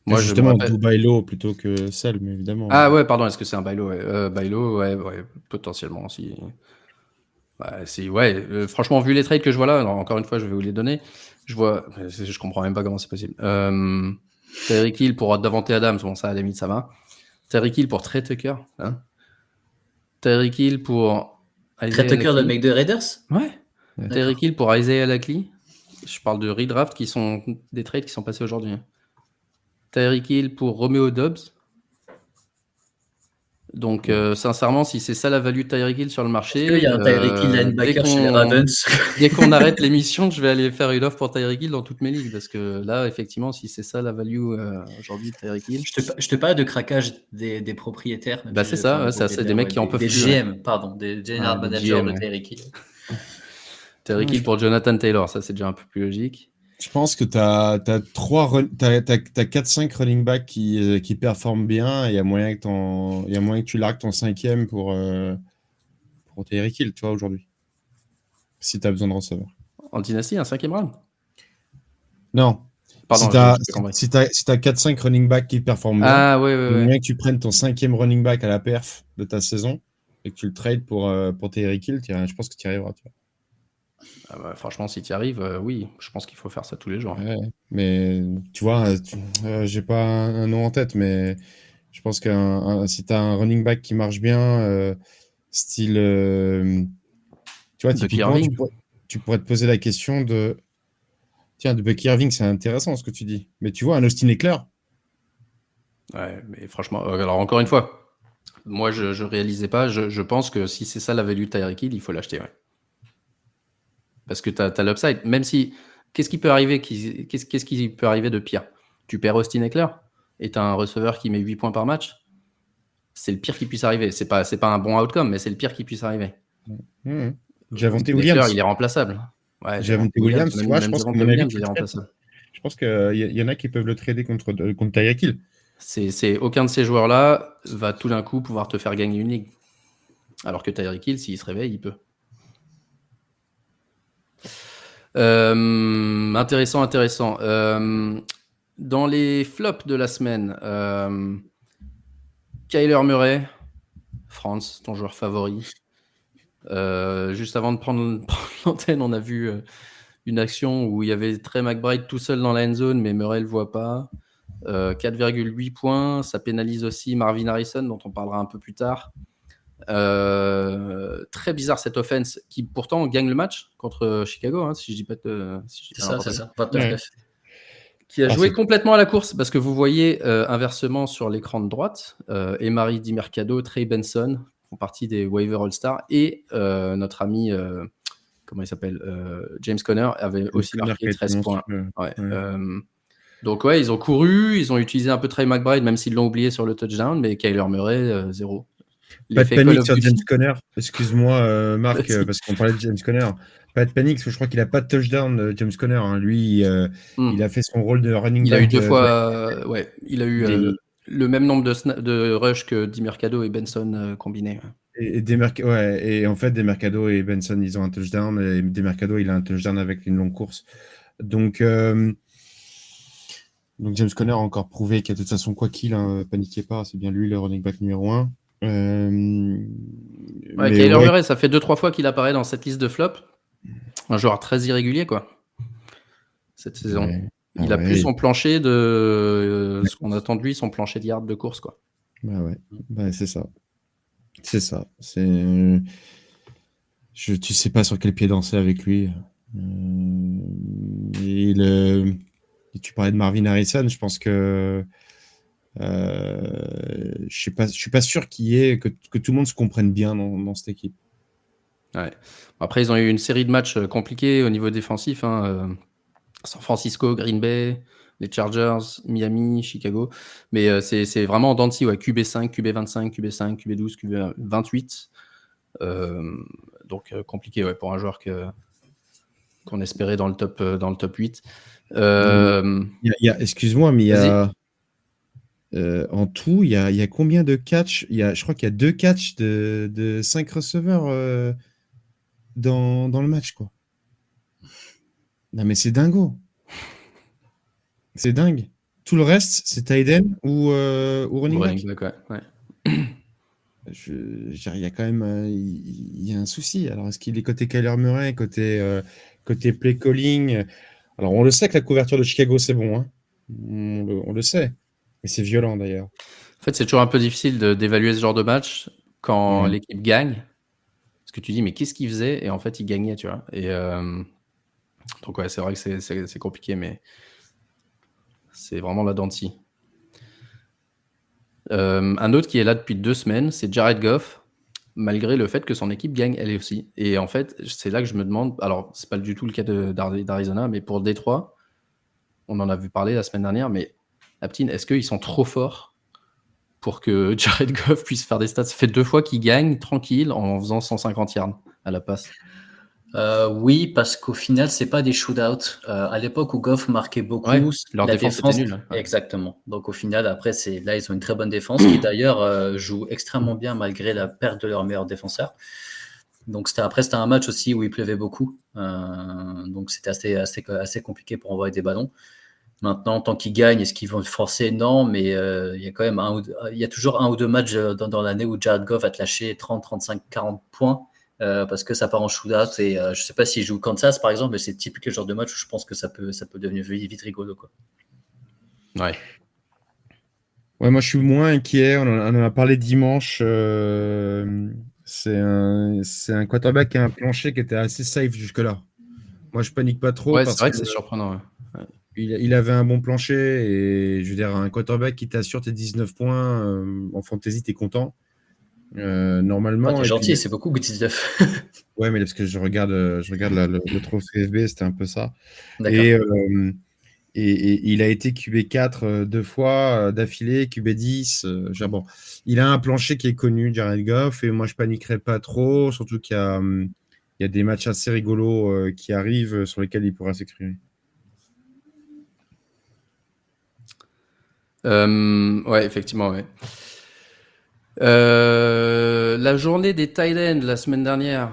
Speaker 2: Moi, justement, d'où Bailo plutôt que Sel, mais évidemment.
Speaker 1: Ah ouais, pardon, est-ce que c'est un Bailo? Bailo, ouais, potentiellement aussi. Franchement, vu les trades que je vois là, alors, encore une fois, je vais vous les donner. Je comprends même pas comment c'est possible. Tyreek Hill pour Davante Adams, bon, ça, à la limite, ça va. Tyreek Hill pour Trey Tucker. Hein. Tyreek Hill pour
Speaker 3: Trey Tucker, le mec de Raiders?
Speaker 1: Ouais. Tyreek Hill pour Isaiah Likely. Je parle de redraft qui sont des trades qui sont passés aujourd'hui. Tyreek Hill pour Romeo Doubs. Donc, sincèrement, si c'est ça la value de Tyreek Hill sur le marché.
Speaker 3: Il y a un Tyreek Hill linebacker chez les Ravens.
Speaker 1: Dès qu'on arrête l'émission, je vais aller faire une offre pour Tyreek Hill dans toutes mes ligues. Parce que là, effectivement, si c'est ça la value aujourd'hui de Tyreek Hill.
Speaker 3: Je te parle de craquage des propriétaires.
Speaker 1: C'est ça, c'est des mecs qui en peuvent plus.
Speaker 3: Des GM, pardon, des general managers de Tyreek Hill.
Speaker 1: Tyreek Hill pour Jonathan Taylor, ça c'est déjà un peu plus logique.
Speaker 2: Je pense que tu as 4-5 running backs qui performent bien et il y a moyen que tu largues ton 5e pour Tyreek Hill, tu vois, aujourd'hui. Si tu as besoin de receveur.
Speaker 1: En dynastie, un 5e round?
Speaker 2: Non.
Speaker 1: Pardon,
Speaker 2: si tu as 4-5 running backs qui performent bien, il y a moyen que tu prennes ton 5e running back à la perf de ta saison et que tu le trades pour Tyreek Hill, je pense que tu y arriveras. Tu vois.
Speaker 1: Franchement, si tu y arrives, oui, je pense qu'il faut faire ça tous les jours.
Speaker 2: Ouais, mais tu vois, j'ai pas un nom en tête, mais je pense que si tu as un running back qui marche bien, style. Tu vois, typiquement, tu pourrais te poser la question de. Tiens, de Bucky Irving, c'est intéressant ce que tu dis. Mais tu vois, un Austin Eckler.
Speaker 1: Ouais, mais franchement, alors encore une fois, moi je réalisais pas, je pense que si c'est ça la value de Tyreek Hill, il faut l'acheter, ouais. Parce que tu as l'upside. Même si, qu'est-ce qui peut arriver de pire? Tu perds Austin Eckler et tu as un receveur qui met 8 points par match. C'est le pire qui puisse arriver. C'est pas un bon outcome, mais c'est le pire qui puisse arriver.
Speaker 2: Javonte Williams.
Speaker 1: Il est remplaçable.
Speaker 2: Ouais, Javonte Williams, tu vois, je pense qu'il
Speaker 1: est remplaçable.
Speaker 2: Je pense qu'il y en a qui peuvent le trader contre Tyreek Hill.
Speaker 1: C'est aucun de ces joueurs-là va tout d'un coup pouvoir te faire gagner une ligue. Alors que Tyreek Hill, s'il se réveille, il peut. Intéressant. Dans les flops de la semaine, Kyler Murray, France, ton joueur favori. Juste avant de prendre l'antenne, on a vu une action où il y avait Trey McBride tout seul dans la end zone, mais Murray le voit pas. 4,8 points. Ça pénalise aussi Marvin Harrison, dont on parlera un peu plus tard. Très bizarre cette offense qui pourtant gagne le match contre Chicago, hein, si je dis pas de.
Speaker 3: C'est ça, 29-9.
Speaker 1: Qui a joué complètement à la course, parce que vous voyez inversement sur l'écran de droite, Emari DiMercado, Trey Benson font partie des waiver All-Star, et notre ami, comment il s'appelle, James Conner avait aussi marqué 13 points. Donc ouais, ils ont couru, ils ont utilisé un peu Trey McBride, même s'ils l'ont oublié sur le touchdown, mais Kyler Murray, 0.
Speaker 2: Pas de panique sur James Conner. Excuse-moi, Marc, parce qu'on parlait de James Conner. Pas de panique, parce que je crois qu'il n'a pas de touchdown, James Conner. Hein. Lui, il a fait son rôle de running back.
Speaker 1: Il a eu 2 fois, il a eu le même nombre de rush que DiMercado et Benson combinés.
Speaker 2: Et en fait, DiMercado et Benson, ils ont un touchdown, et DiMercado, il a un touchdown avec une longue course. Donc James Conner a encore prouvé qu'à de toute façon, quoi qu'il, paniquez pas, c'est bien lui le running back numéro 1.
Speaker 1: Kyler Murray, ça fait 2-3 fois qu'il apparaît dans cette liste de flop. Un joueur très irrégulier, quoi, cette saison. Il a plus son plancher de ce qu'on attend de lui, son plancher de yards de course, quoi.
Speaker 2: C'est ça. C'est ça. Tu sais pas sur quel pied danser avec lui. Tu parlais de Marvin Harrison, je pense que je suis pas sûr que tout le monde se comprenne bien dans cette équipe.
Speaker 1: Ouais. Après, ils ont eu une série de matchs compliqués au niveau défensif. San Francisco, Green Bay, les Chargers, Miami, Chicago. Mais c'est vraiment en dents de scie, QB5, QB25, QB5, QB12, QB28. Donc compliqué pour un joueur qu'on espérait dans le top 8.
Speaker 2: Excuse-moi, mais il y a en tout, il y a combien de catchs? Je crois qu'il y a 2 catchs de 5 receveurs dans le match, quoi. Non, mais c'est dingo. C'est dingue. Tout le reste, c'est tight end ou running back. Il y a quand même il y a un souci. Alors, est-ce qu'il est côté Kyler Murray, côté play calling? Alors, on le sait que la couverture de Chicago, c'est bon. Hein. On le sait. Mais c'est violent, d'ailleurs.
Speaker 1: En fait, c'est toujours un peu difficile d'évaluer ce genre de match quand l'équipe gagne. Parce que tu dis, mais qu'est-ce qu'il faisait? Et en fait, il gagnait, tu vois. Et donc, c'est vrai que c'est compliqué, mais c'est vraiment la dent de scie. Un autre qui est là depuis 2 semaines, c'est Jared Goff, malgré le fait que son équipe gagne elle aussi. Et en fait, c'est là que je me demande, alors c'est pas du tout le cas d'Arizona, mais pour Détroit, on en a vu parler la semaine dernière, mais Aptine, est-ce qu'ils sont trop forts pour que Jared Goff puisse faire des stats? Ça fait 2 fois qu'il gagne tranquille en faisant 150 yards à la passe.
Speaker 3: Oui, parce qu'au final, c'est pas des shootouts. À l'époque où Goff marquait beaucoup,
Speaker 1: leur défense était nulle.
Speaker 3: Exactement. Donc au final, après, là, ils ont une très bonne défense qui d'ailleurs joue extrêmement bien malgré la perte de leur meilleur défenseur. Donc c'était un match aussi où il pleuvait beaucoup. Donc c'était assez compliqué pour envoyer des ballons. Maintenant, tant qu'ils gagnent, est-ce qu'ils vont le forcer? Non, mais il y a quand même il y a toujours 1 ou 2 matchs dans l'année où Jared Goff va te lâcher 30, 35, 40 points. Parce que ça part en shootout et je sais pas s'il joue Kansas par exemple, mais c'est typique le genre de match où je pense que ça peut devenir vite rigolo, quoi.
Speaker 2: Ouais, moi je suis moins inquiet. On en a parlé dimanche. C'est un quarterback qui a un plancher qui était assez safe jusque-là. Moi je panique pas trop.
Speaker 1: C'est vrai que c'est surprenant.
Speaker 2: Il avait un bon plancher et je veux dire, un quarterback qui t'assure tes 19 points en fantasy, t'es content. Normalement.
Speaker 3: T'es gentil, c'est beaucoup que 19.
Speaker 2: Ouais, mais parce que je regarde le trophée FB, c'était un peu ça.
Speaker 3: D'accord.
Speaker 2: Et il a été QB4 2 fois d'affilée, QB10. Bon, il a un plancher qui est connu, Jared Goff, et moi je paniquerai pas trop, surtout qu'il y a des matchs assez rigolos qui arrivent sur lesquels il pourra s'exprimer.
Speaker 1: Ouais, effectivement, ouais. La journée des tight ends la semaine dernière,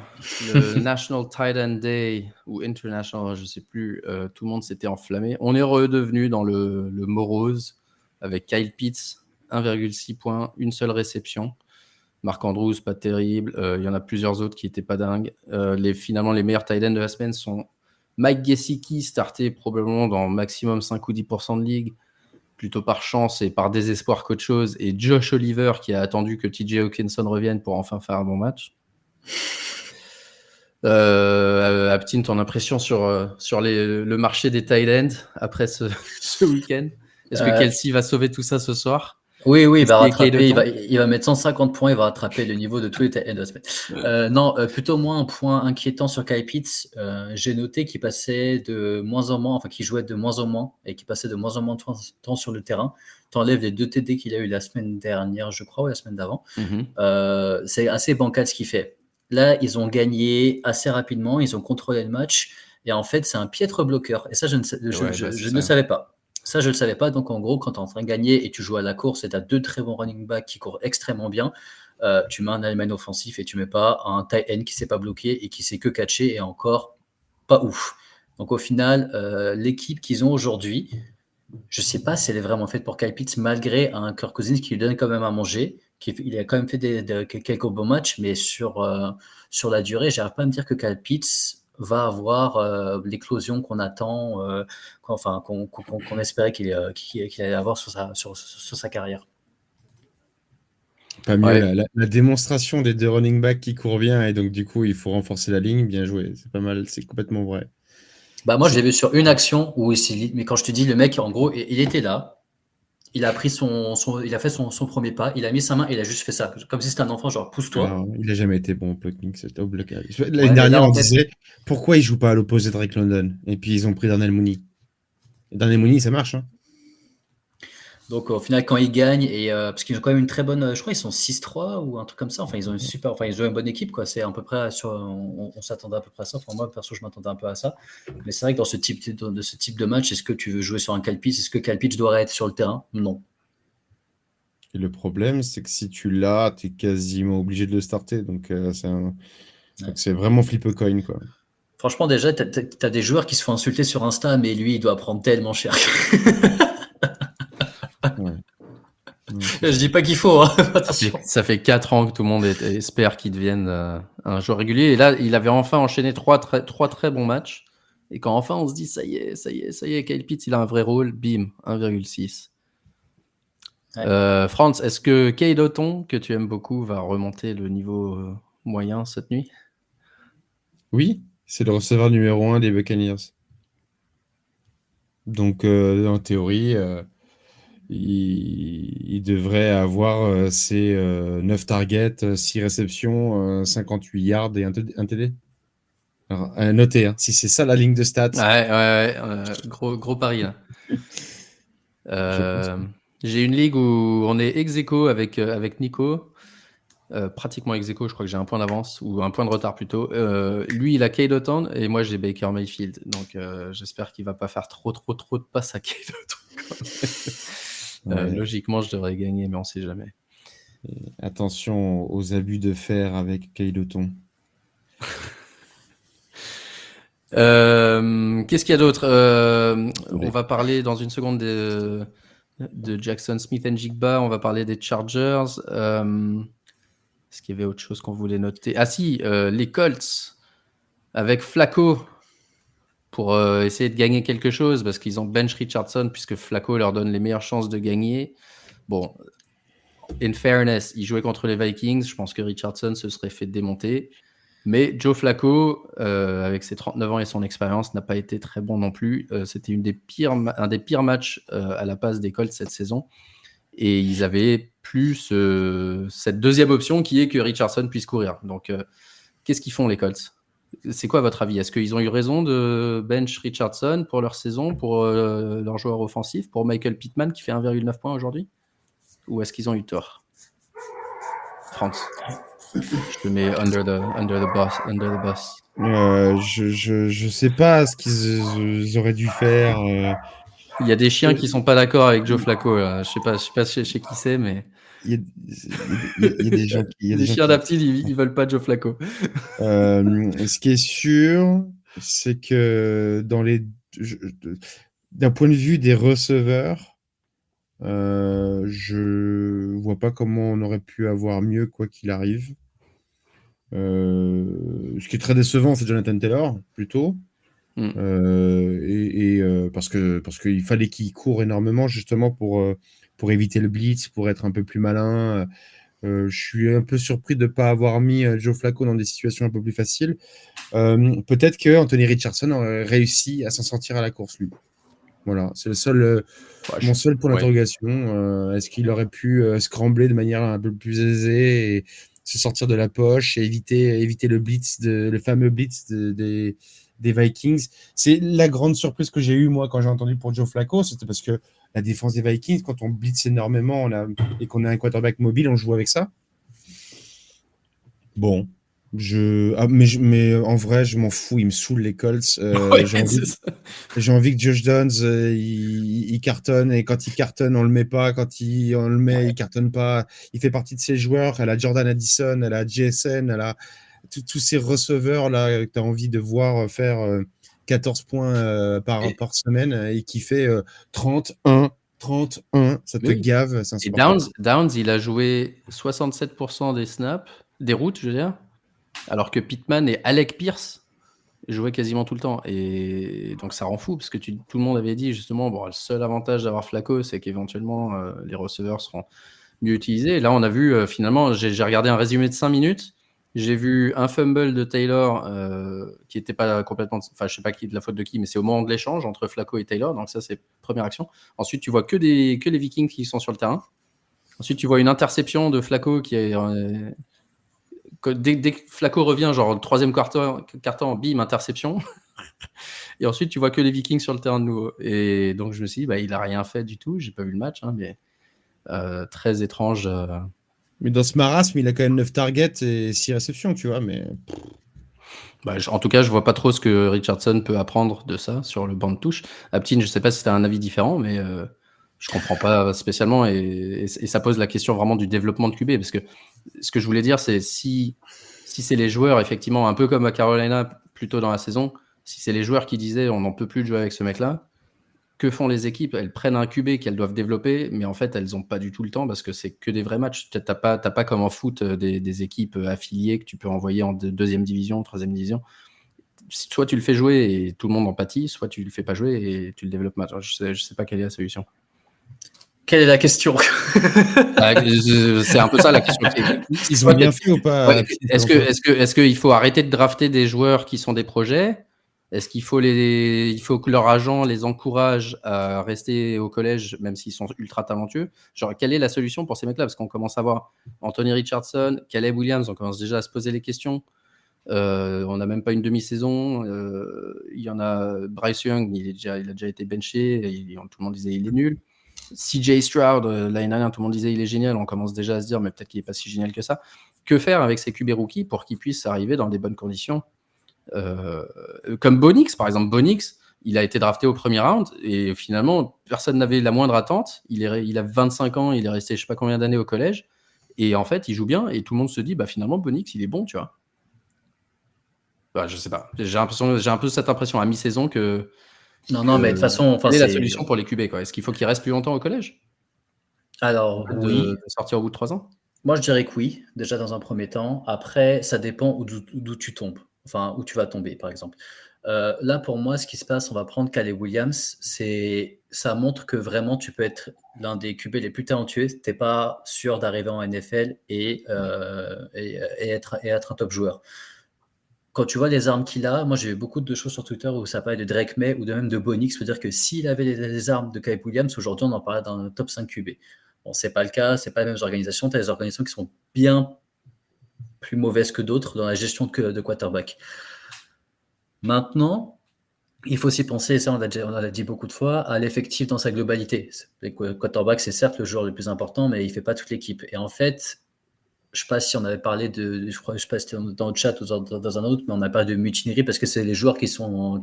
Speaker 1: le National Tight End Day ou International, je sais plus, tout le monde s'était enflammé. On est redevenu dans le morose avec Kyle Pitts, 1,6 points, une seule réception. Mark Andrews, pas terrible. Il y en a plusieurs autres qui étaient pas dingues. Finalement, les meilleurs tight ends de la semaine sont Mike Gesicki, starté probablement dans maximum 5 ou 10% de ligue, plutôt par chance et par désespoir qu'autre chose, et Josh Oliver qui a attendu que TJ Hawkinson revienne pour enfin faire un bon match. Aptine, ton impression sur le marché des tight ends après ce week-end? Est-ce que Kelsey va sauver tout ça ce soir?
Speaker 3: Oui, il va
Speaker 1: Kelsey et
Speaker 3: rattraper,
Speaker 1: Kayleton?
Speaker 3: il va mettre 150 points, il va rattraper le niveau de tous les tight ends de la semaine. Non, plutôt moins un point inquiétant sur Kyle Pitts. J'ai noté qu'il passait de moins en moins, enfin qu'il jouait de moins en moins et qu'il passait de moins en moins de temps sur le terrain. Tu enlèves les 2 TD qu'il a eu la semaine dernière, je crois, ou la semaine d'avant. C'est assez bancal ce qu'il fait. Là, ils ont gagné assez rapidement, ils ont contrôlé le match et en fait, c'est un piètre bloqueur. Et ça, je ne savais pas. Ça, je ne le savais pas. Donc, en gros, quand tu es en train de gagner et tu joues à la course et tu as 2 très bons running backs qui courent extrêmement bien, tu mets un lineman offensif et tu mets pas un tight end qui ne sait pas bloquer et qui sait que catcher et encore pas ouf. Donc, au final, l'équipe qu'ils ont aujourd'hui, je ne sais pas si elle est vraiment faite pour Kyle Pitts, malgré un Kirk Cousins qui lui donne quand même à manger. Il a quand même fait quelques bons matchs, mais sur la durée, je n'arrive pas à me dire que Kyle Pitts va avoir l'éclosion qu'on attend, qu'on espérait qu'il allait avoir sur sa carrière.
Speaker 2: Pas mieux, la démonstration des 2 running backs qui courent bien et donc du coup il faut renforcer la ligne, bien joué, c'est pas mal, c'est complètement vrai.
Speaker 3: Moi je l'ai vu sur une action où mais quand je te dis le mec en gros il était là, il a pris il a fait son premier pas, il a mis sa main, il a juste fait ça, comme si c'était un enfant, genre pousse-toi.
Speaker 2: Alors, il a jamais été bon au blocking, c'était au blocage. L'année dernière on disait pourquoi il joue pas à l'opposé de Drake London et puis ils ont pris Darnell Mooney. Et Darnell Mooney ça marche hein.
Speaker 3: Donc au final quand ils gagnent parce qu'ils ont quand même une très bonne, je crois ils sont 6-3 ou un truc comme ça, enfin ils ont ils ont une bonne équipe quoi, c'est à peu près on s'attendait à peu près à ça, enfin moi perso je m'attendais un peu à ça, mais c'est vrai que dans ce type de match, est-ce que tu veux jouer sur un Kyle Pitts, est-ce que Kyle Pitts doit être sur le terrain? Non.
Speaker 2: Et le problème c'est que si tu l'as, tu es quasiment obligé de le starter, donc c'est vraiment flip a coin quoi.
Speaker 3: Franchement déjà t'as des joueurs qui se font insulter sur Insta, mais lui il doit prendre tellement cher.
Speaker 2: Ouais.
Speaker 3: Je dis pas qu'il faut, hein.
Speaker 1: Ça fait 4 ans que tout le monde espère qu'il devienne un joueur régulier. Et là, il avait enfin enchaîné 3 très bons matchs. Et quand enfin on se dit, ça y est, Kyle Pitts, il a un vrai rôle, bim, 1,6. Ouais. Franz, est-ce que Kayleton, que tu aimes beaucoup, va remonter le niveau moyen cette nuit?
Speaker 2: Oui, c'est le receveur numéro 1 des Buccaneers. Donc, en théorie, il devrait avoir ses 9 targets, 6 réceptions, 58 yards et un TD. Alors, notez, hein, si c'est ça la ligne de stats.
Speaker 1: Ouais, gros pari là. J'ai une ligue où on est ex-aequo avec Nico. Pratiquement ex-aequo, je crois que j'ai un point d'avance ou un point de retard plutôt. Lui, il a Kayleton et moi j'ai Baker Mayfield. Donc j'espère qu'il va pas faire trop de passes à Kayleton. Ouais. Logiquement, je devrais gagner, mais on sait jamais.
Speaker 2: Et attention aux abus de fer avec Kayleton.
Speaker 1: Qu'est-ce qu'il y a d'autre? On va parler dans une seconde de Jackson Smith-Njigba. On va parler des Chargers. Est-ce qu'il y avait autre chose qu'on voulait noter? Ah si, les Colts avec Flacco pour essayer de gagner quelque chose parce qu'ils ont bench Richardson puisque Flacco leur donne les meilleures chances de gagner. Bon, in fairness, ils jouaient contre les Vikings. Je pense que Richardson se serait fait démonter. Mais Joe Flacco, avec ses 39 ans et son expérience, n'a pas été très bon non plus. C'était un des pires matchs à la passe des Colts cette saison. Et ils avaient plus cette deuxième option qui est que Richardson puisse courir. Donc, qu'est-ce qu'ils font les Colts? C'est quoi votre avis? Est-ce qu'ils ont eu raison de bench Richardson pour leur saison, pour leur joueur offensif, pour Michael Pittman qui fait 1,9 points aujourd'hui? Ou est-ce qu'ils ont eu tort? France. Je te mets under the bus.
Speaker 2: Je sais pas ce qu'ils auraient dû faire.
Speaker 1: Il y a des chiens qui sont pas d'accord avec Joe Flacco. Là. Je sais pas chez qui c'est, mais
Speaker 2: il y a des gens qui...
Speaker 1: Les chiens d'Aptil, ils veulent pas Joe Flacco.
Speaker 2: Ce qui est sûr, c'est que d'un point de vue des receveurs, je vois pas comment on aurait pu avoir mieux quoi qu'il arrive. Ce qui est très décevant, c'est Jonathan Taylor, plutôt. Parce qu'il fallait qu'il court énormément justement pour éviter le blitz, pour être un peu plus malin. Je suis un peu surpris de ne pas avoir mis Joe Flacco dans des situations un peu plus faciles. Peut-être que Anthony Richardson aurait réussi à s'en sortir à la course, lui. Voilà, c'est le seul, mon seul point d'interrogation. Est-ce qu'il aurait pu scrambler de manière un peu plus aisée et se sortir de la poche et éviter le fameux blitz des Vikings? C'est la grande surprise que j'ai eue, moi, quand j'ai entendu pour Joe Flacco. C'était parce que la défense des Vikings, quand on blitz énormément et qu'on a un quarterback mobile, on joue avec ça. Bon. Mais en vrai, je m'en fous. Il me saoule les Colts. J'ai envie que Josh Downs il cartonne, et quand il cartonne, on le met pas. Quand on le met, il cartonne pas. Il fait partie de ces joueurs. Elle a Jordan Addison, elle a JSN, elle a tous ces receveurs là que tu as envie de voir faire 14 points par semaine et qui fait 31. Ça te gave.
Speaker 1: Et Downs, il a joué 67% des snaps, des routes, je veux dire, alors que Pittman et Alec Pierce jouaient quasiment tout le temps. Et donc ça rend fou, parce que tout le monde avait dit justement, le seul avantage d'avoir Flacco, c'est qu'éventuellement les receveurs seront mieux utilisés. Et là, on a vu finalement, j'ai regardé un résumé de 5 minutes. J'ai vu un fumble de Taylor qui n'était pas complètement... Enfin, je sais pas qui de la faute de qui, mais c'est au moment de l'échange entre Flacco et Taylor. Donc ça, c'est première action. Ensuite, tu vois que les Vikings qui sont sur le terrain. Ensuite, tu vois une interception de Flacco qui est... Dès que Flacco revient, genre troisième quart-temps, bim, interception. Et ensuite, tu vois que les Vikings sur le terrain de nouveau. Et donc, je me suis dit, il n'a rien fait du tout. J'ai pas vu le match, mais très étrange...
Speaker 2: Mais dans ce marasme, il a quand même 9 targets et 6 réceptions, tu vois. Mais
Speaker 1: en tout cas, je vois pas trop ce que Richardson peut apprendre de ça sur le banc de touche. Aptin, je sais pas si tu as un avis différent, mais je comprends pas spécialement. Et ça pose la question vraiment du développement de QB. Parce que ce que je voulais dire, c'est si c'est les joueurs, effectivement, un peu comme à Carolina plus tôt dans la saison, si c'est les joueurs qui disaient on n'en peut plus de jouer avec ce mec-là, que font les équipes? Elles prennent un QB qu'elles doivent développer, mais en fait, elles n'ont pas du tout le temps parce que c'est que des vrais matchs. Tu n'as pas comme en foot des équipes affiliées que tu peux envoyer en deuxième division, troisième division. Soit tu le fais jouer et tout le monde en pâtit, soit tu le fais pas jouer et tu le développes mal. Je sais pas quelle est la solution.
Speaker 3: Quelle est la question?
Speaker 1: C'est un peu ça la question.
Speaker 2: Ils ont bien fait ou pas?
Speaker 1: Est-ce qu'il faut arrêter de drafter des joueurs qui sont des projets? Est-ce qu'il faut que leur agent les encourage à rester au collège, même s'ils sont ultra talentueux? Genre, quelle est la solution pour ces mecs-là? Parce qu'on commence à voir Anthony Richardson, Caleb Williams, on commence déjà à se poser les questions. On n'a même pas une demi-saison. Il y en a Bryce Young, il a déjà été benché. Tout le monde disait il est nul. CJ Stroud, l'année dernière, tout le monde disait il est génial. On commence déjà à se dire, mais peut-être qu'il n'est pas si génial que ça. Que faire avec ces QB rookies pour qu'ils puissent arriver dans des bonnes conditions? Comme Bonix, par exemple. Bonix, il a été drafté au premier round et finalement, personne n'avait la moindre attente. Il a 25 ans, il est resté je sais pas combien d'années au collège. Et en fait, il joue bien et tout le monde se dit, finalement, Bonix, il est bon, tu vois. Je sais pas. J'ai un peu cette impression à mi-saison que...
Speaker 3: Non, mais de toute façon...
Speaker 1: Quelle est la solution pour les QB, quoi? Est-ce qu'il faut qu'ils restent plus longtemps au collège?
Speaker 3: Alors, oui.
Speaker 1: De sortir au bout de 3 ans?
Speaker 3: Moi, je dirais que oui, déjà dans un premier temps. Après, ça dépend d'où tu tombes. Enfin, où tu vas tomber, par exemple. Là, pour moi, ce qui se passe, on va prendre Caleb Williams. Ça montre que vraiment, tu peux être l'un des QB les plus talentueux. Tu n'es pas sûr d'arriver en NFL et être un top joueur. Quand tu vois les armes qu'il a, moi j'ai vu beaucoup de choses sur Twitter où ça parlait de Drake May ou de même de Bonix. C'est-à-dire que s'il avait les armes de Caleb Williams, aujourd'hui on en parlait dans le top 5 QB. Bon, c'est pas le cas, c'est pas les mêmes organisations. Tu as des organisations qui sont bien plus mauvaises que d'autres dans la gestion de quarterback. Maintenant, il faut aussi penser, et ça on l'a dit beaucoup de fois, à l'effectif dans sa globalité. Le quarterback, c'est certes le joueur le plus important, mais il fait pas toute l'équipe. Et en fait, je ne sais pas si on avait parlé je sais pas si c'était dans le chat ou dans un autre, mais on a parlé de mutinerie parce que c'est les joueurs qui sont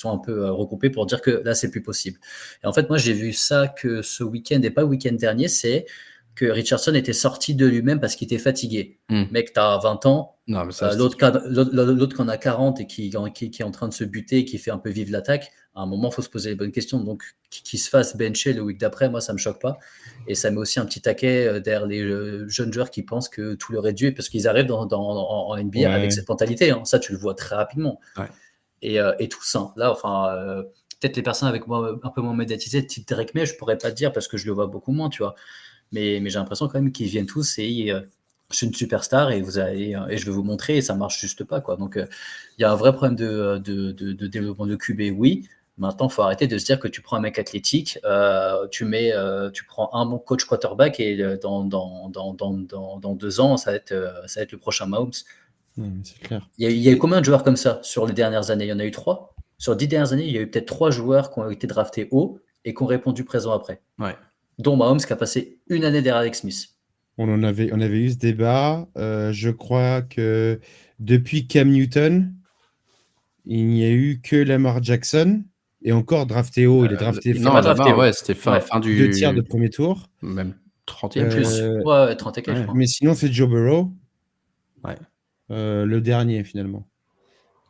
Speaker 3: un peu regroupés pour dire que là, c'est plus possible. Et en fait, moi, j'ai vu ça que ce week-end et pas le week-end dernier, c'est que Richardson était sorti de lui-même parce qu'il était fatigué. Mec, t'as 20 ans, l'autre qui en a 40 et qui est en train de se buter et qui fait un peu vivre l'attaque, à un moment, il faut se poser les bonnes questions. Donc, qu'il se fasse bencher le week d'après, moi, ça ne me choque pas. Et ça met aussi un petit taquet derrière les jeunes joueurs qui pensent que tout leur est dû parce qu'ils arrivent en NBA avec cette mentalité. Hein. Ça, tu le vois très rapidement.
Speaker 1: Ouais.
Speaker 3: et tous. Hein. Là, peut-être les personnes avec moi un peu moins médiatisées, type Drake May, je pourrais pas te dire parce que je le vois beaucoup moins, tu vois. Mais j'ai l'impression quand même qu'ils viennent tous et je suis une superstar et et je vais vous montrer et ça marche juste pas, quoi. Donc il y a un vrai problème de développement de QB, oui. Maintenant, il faut arrêter de se dire que tu prends un mec athlétique, tu prends un bon coach quarterback et dans 2 ans, ça va être le prochain Mahomes.
Speaker 2: C'est clair.
Speaker 3: Il y a eu combien de joueurs comme ça sur les dernières années? Il y en a eu 3. Sur 10 dernières années, il y a eu peut-être 3 joueurs qui ont été draftés haut et qui ont répondu présent après.
Speaker 1: Ouais.
Speaker 3: Dont Mahomes qui a passé une année derrière Alex Smith.
Speaker 2: On avait eu ce débat. Je crois que depuis Cam Newton, il n'y a eu que Lamar Jackson. Et encore drafté haut, il est drafté
Speaker 1: Non,
Speaker 3: pas
Speaker 1: là-bas,
Speaker 3: drafté haut.
Speaker 1: ouais, c'était fin du
Speaker 2: 2 tiers de premier tour.
Speaker 1: même 30e
Speaker 3: Plus.
Speaker 1: plus.
Speaker 3: Ouais, 30 et quelques,
Speaker 1: Ouais.
Speaker 3: je crois.
Speaker 2: Mais sinon, c'est Joe Burrow.
Speaker 1: Ouais.
Speaker 2: Le dernier, finalement.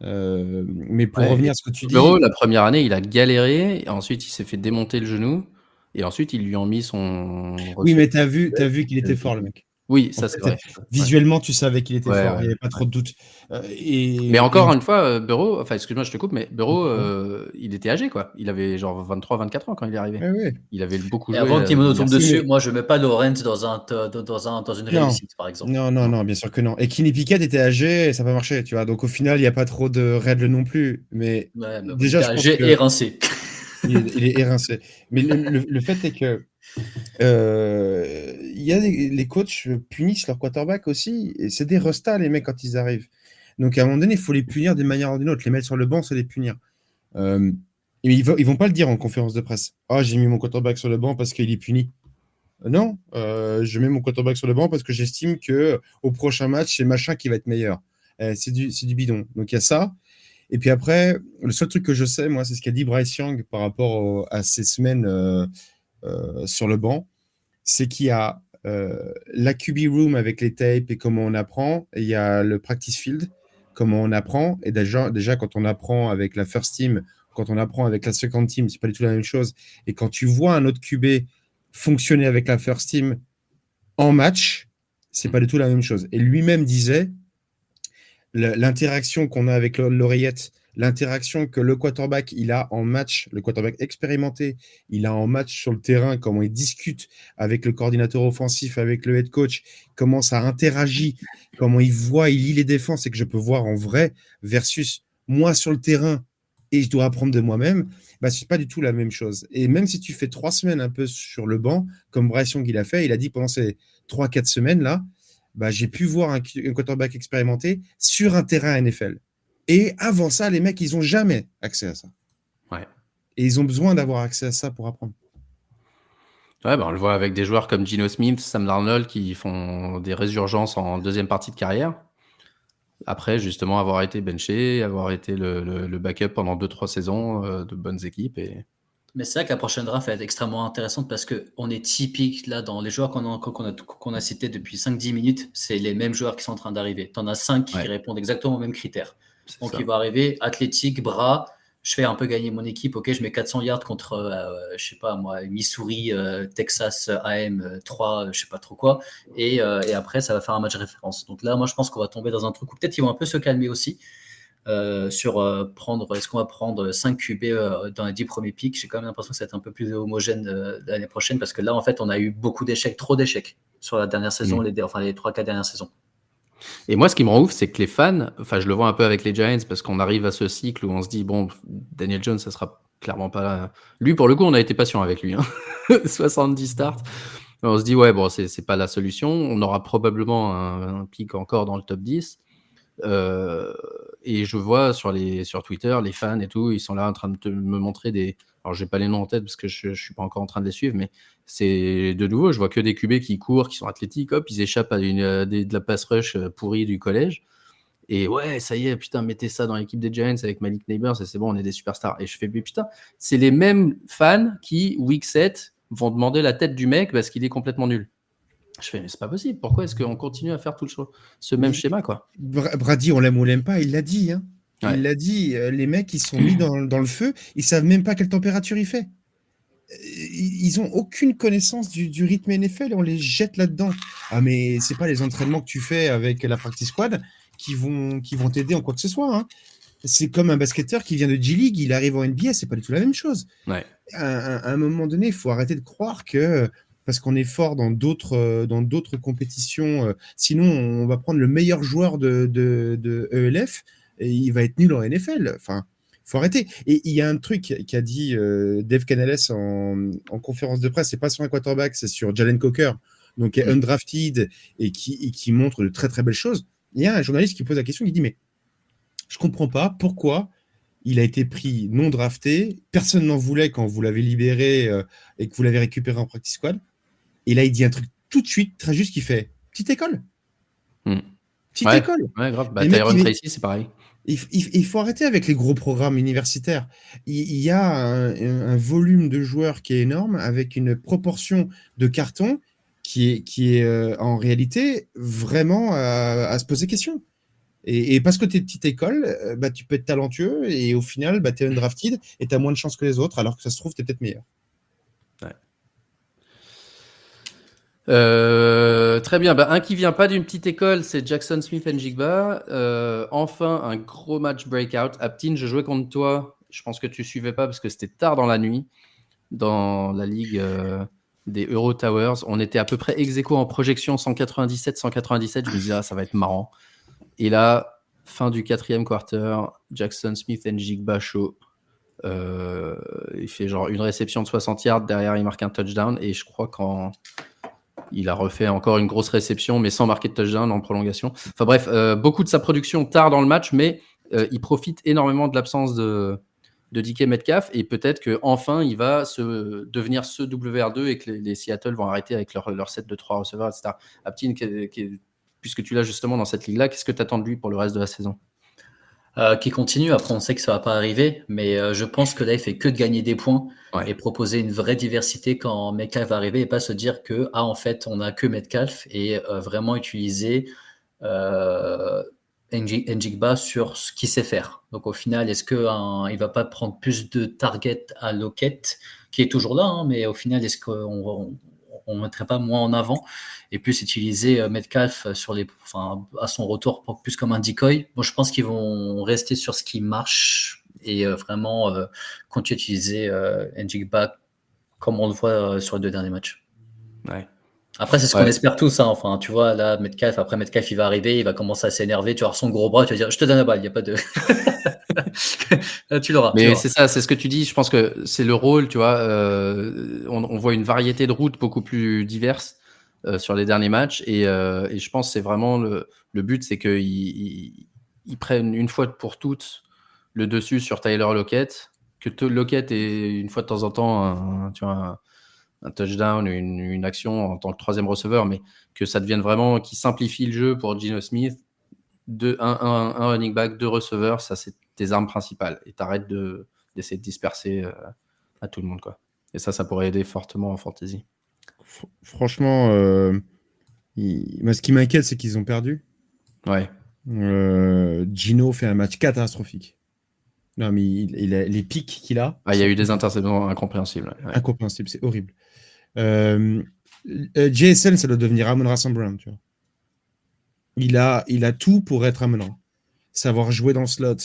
Speaker 2: Mais pour
Speaker 1: Ouais,
Speaker 2: revenir à ce que tu dis,
Speaker 1: Burrow, la première année, il a galéré, et ensuite il s'est fait démonter le genou, et ensuite ils lui ont mis son
Speaker 2: oui, mais t'as vu qu'il était fort, le mec.
Speaker 1: Oui,
Speaker 2: En
Speaker 1: ça
Speaker 2: fait,
Speaker 1: c'est vrai.
Speaker 2: visuellement, tu savais qu'il était
Speaker 1: Ouais,
Speaker 2: fort.
Speaker 1: ouais.
Speaker 2: Il n'y avait pas trop de doute.
Speaker 1: Mais encore une fois, Burrow, enfin excuse-moi, je te coupe, mais Burrow, il était âgé, quoi. Il avait genre 23-24 ans quand il est arrivé.
Speaker 2: Ouais, ouais.
Speaker 1: Il avait beaucoup
Speaker 3: Et
Speaker 1: joué.
Speaker 3: avant que Timono tombe dessus,
Speaker 2: mais-
Speaker 3: moi je mets pas Lawrence dans une
Speaker 2: Non.
Speaker 3: réussite, par exemple.
Speaker 2: Non, bien sûr que non. Et Kenny Pickett était âgé et ça n'a pas marché, tu vois. Donc au final, il n'y a pas trop de règles non plus. Mais
Speaker 3: Ouais, mais
Speaker 2: déjà, je pense que
Speaker 3: et rincé.
Speaker 2: il est érincé. Mais le fait est que il y a les coachs punissent leurs quarterbacks aussi. Et c'est des restas, les mecs, quand ils arrivent. Donc à un moment donné, il faut les punir d'une manière ou d'une autre. Les mettre sur le banc, c'est les punir. Et ils vont pas le dire en conférence de presse. Ah, j'ai mis mon quarterback sur le banc parce qu'il est puni. Non, je mets mon quarterback sur le banc parce que j'estime que au prochain match, c'est machin qui va être meilleur. C'est du bidon. Donc il y a ça. Et puis après, le seul truc que je sais, moi, c'est ce qu'a dit Bryce Young par rapport à ces semaines sur le banc, c'est qu'il y a la QB room avec les tapes et comment on apprend, et il y a le practice field, comment on apprend. Et déjà quand on apprend avec la first team, quand on apprend avec la second team, c'est pas du tout la même chose. Et quand tu vois un autre QB fonctionner avec la first team en match, c'est pas du tout la même chose. Et lui-même disait l'interaction qu'on a avec l'oreillette, l'interaction que le quarterback il a en match, le quarterback expérimenté, il a en match sur le terrain, comment il discute avec le coordinateur offensif, avec le head coach, comment ça interagit, comment il voit, il lit les défenses et que je peux voir en vrai versus moi sur le terrain et je dois apprendre de moi-même, bah, c'est pas du tout la même chose. Et même si tu fais 3 semaines un peu sur le banc, comme Bryce Young il a fait, il a dit pendant ces 3-4 semaines là, bah, j'ai pu voir un quarterback expérimenté sur un terrain NFL. Et avant ça, les mecs, ils n'ont jamais accès à ça.
Speaker 1: Ouais.
Speaker 2: Et ils ont besoin d'avoir accès à ça pour apprendre.
Speaker 1: Ouais, bah, on le voit avec des joueurs comme Geno Smith, Sam Darnold qui font des résurgences en deuxième partie de carrière. Après, justement, avoir été benché, avoir été le backup pendant 2-3 saisons de bonnes équipes.
Speaker 3: Mais c'est vrai que la prochaine draft va être extrêmement intéressante parce qu'on est typique là dans les joueurs qu'on a cités depuis 5-10 minutes, c'est les mêmes joueurs qui sont en train d'arriver. Tu en as 5 qui répondent exactement aux mêmes critères. Donc il va arriver, athlétique, bras, je fais un peu gagner mon équipe, ok, je mets 400 yards contre, je sais pas moi, Missouri, Texas AM 3, je sais pas trop quoi, et après ça va faire un match référence. Donc là, moi je pense qu'on va tomber dans un truc où peut-être ils vont un peu se calmer aussi. Est-ce qu'on va prendre 5 QB dans les 10 premiers pics? J'ai quand même l'impression que ça va être un peu plus homogène l'année prochaine parce que là, en fait, on a eu beaucoup d'échecs, trop d'échecs sur la dernière saison, les 3-4 dernières saisons.
Speaker 1: Et moi, ce qui me rend ouf, c'est que les fans, enfin, je le vois un peu avec les Giants parce qu'on arrive à ce cycle où on se dit, bon, Daniel Jones, ça sera clairement pas là. Lui, pour le coup, on a été patient avec lui. 70 starts. On se dit, ouais, bon, c'est pas la solution. On aura probablement un pic encore dans le top 10. Et je vois sur Twitter, les fans et tout, ils sont là en train de me montrer des... Alors, j'ai pas les noms en tête parce que je suis pas encore en train de les suivre, mais c'est de nouveau, je vois que des QB qui courent, qui sont athlétiques, hop, ils échappent à de la pass rush pourrie du collège. Et ouais, ça y est, putain, mettez ça dans l'équipe des Giants avec Malik Neighbors, et c'est bon, on est des superstars. Et je fais, putain, c'est les mêmes fans qui, week 7, vont demander la tête du mec parce qu'il est complètement nul. Je fais, mais c'est pas possible. Pourquoi est-ce qu'on continue à faire tout ce même schéma, quoi?
Speaker 2: Brady, on l'aime ou on l'aime pas, il l'a dit. Hein. Ouais. Il l'a dit. Les mecs, ils sont mis dans le feu. Ils savent même pas quelle température il fait. Ils ont aucune connaissance du rythme NFL et on les jette là-dedans. Ah, mais c'est pas les entraînements que tu fais avec la practice squad qui vont t'aider en quoi que ce soit. Hein. C'est comme un basketteur qui vient de G-League, il arrive en NBA, c'est pas du tout la même chose.
Speaker 1: Ouais.
Speaker 2: À un moment donné, il faut arrêter de croire que parce qu'on est fort dans d'autres compétitions, sinon on va prendre le meilleur joueur de ELF et il va être nul en NFL. Enfin, faut arrêter. Et il y a un truc qu'a dit Dave Canales en conférence de presse, c'est pas sur un quarterback, c'est sur Jalen Coker, donc qui est undrafted et qui montre de très très belles choses. Il y a un journaliste qui pose la question, qui dit mais je comprends pas pourquoi il a été pris non drafté, personne n'en voulait quand vous l'avez libéré et que vous l'avez récupéré en practice squad. Et là, il dit un truc tout de suite, très juste, qui fait petite école. Petite école.
Speaker 1: Ouais, grave.
Speaker 2: Les mecs,
Speaker 1: Tyrone Tracy, c'est pareil.
Speaker 2: Il faut arrêter avec les gros programmes universitaires. Il y a un volume de joueurs qui est énorme, avec une proportion de cartons qui est en réalité vraiment à se poser question. Et parce que tu es petite école, tu peux être talentueux et au final, tu es undrafted et tu as moins de chances que les autres, alors que ça se trouve, tu es peut-être meilleur.
Speaker 1: Ouais. Très bien. Un qui vient pas d'une petite école, c'est Jackson Smith-Njigba. Enfin, un gros match breakout. Aptin, je jouais contre toi. Je pense que tu suivais pas parce que c'était tard dans la nuit dans la ligue des Euro Towers. On était à peu près ex-aequo en projection 197-197. Je me disais, ça va être marrant. Et là, fin du 4e quarter, Jackson Smith-Njigba show. Il fait genre une réception de 60 yards, derrière il marque un touchdown et je crois qu'il a refait encore une grosse réception mais sans marquer de touchdown en prolongation. Enfin bref, beaucoup de sa production tard dans le match, mais il profite énormément de l'absence de DK Metcalf et peut-être qu'enfin il va devenir ce WR2 et que les Seattle vont arrêter avec leur set de 3 receveurs, etc. Aptin, puisque tu l'as justement dans cette ligue-là, qu'est-ce que tu attends de lui pour le reste de la saison ?
Speaker 3: Qui continue. Après, on sait que ça va pas arriver, mais je pense que là, il fait que de gagner des points et proposer une vraie diversité quand Metcalf va arriver et pas se dire que en fait, on a que Metcalf et vraiment utiliser Njigba sur ce qu'il sait faire. Donc au final, est-ce que il va pas prendre plus de targets à Lockett, qui est toujours là, mais au final, est-ce qu'on on mettrait pas moins en avant et plus utiliser Metcalf à son retour plus comme un decoy. Moi, je pense qu'ils vont rester sur ce qui marche et vraiment continuer à utiliser Njigba comme on le voit sur les 2 derniers matchs.
Speaker 1: Ouais.
Speaker 3: Après, c'est ce qu'on espère tous. Enfin, tu vois, là, Metcalf, il va arriver, il va commencer à s'énerver, tu vas avoir son gros bras, tu vas dire, je te donne la balle, il n'y a pas de... tu l'auras.
Speaker 1: Mais c'est ça, c'est ce que tu dis. Je pense que c'est le rôle, tu vois. On voit une variété de routes beaucoup plus diverses sur les derniers matchs. Et je pense que c'est vraiment le but, c'est qu'ils prennent une fois pour toutes le dessus sur Tyler Lockett. Que Lockett ait une fois de temps en temps un touchdown, une action en tant que 3e receveur, mais que ça devienne vraiment, qui simplifie le jeu pour Geno Smith. Un running back, 2 receveurs, ça c'est tes armes principales. Et t'arrêtes d'essayer de disperser à tout le monde, quoi. Et ça pourrait aider fortement en fantasy.
Speaker 2: Franchement, moi, ce qui m'inquiète, c'est qu'ils ont perdu.
Speaker 1: Ouais.
Speaker 2: Gino fait un match catastrophique. Non, mais il a les pics qu'il a.
Speaker 1: Il y a eu des interceptions incompréhensibles. Ouais.
Speaker 2: Incompréhensible, c'est horrible. JSN, ça doit devenir Amon-Ra St. Brown, tu vois. Il a tout pour être Amon-Ra. Savoir jouer dans le slot,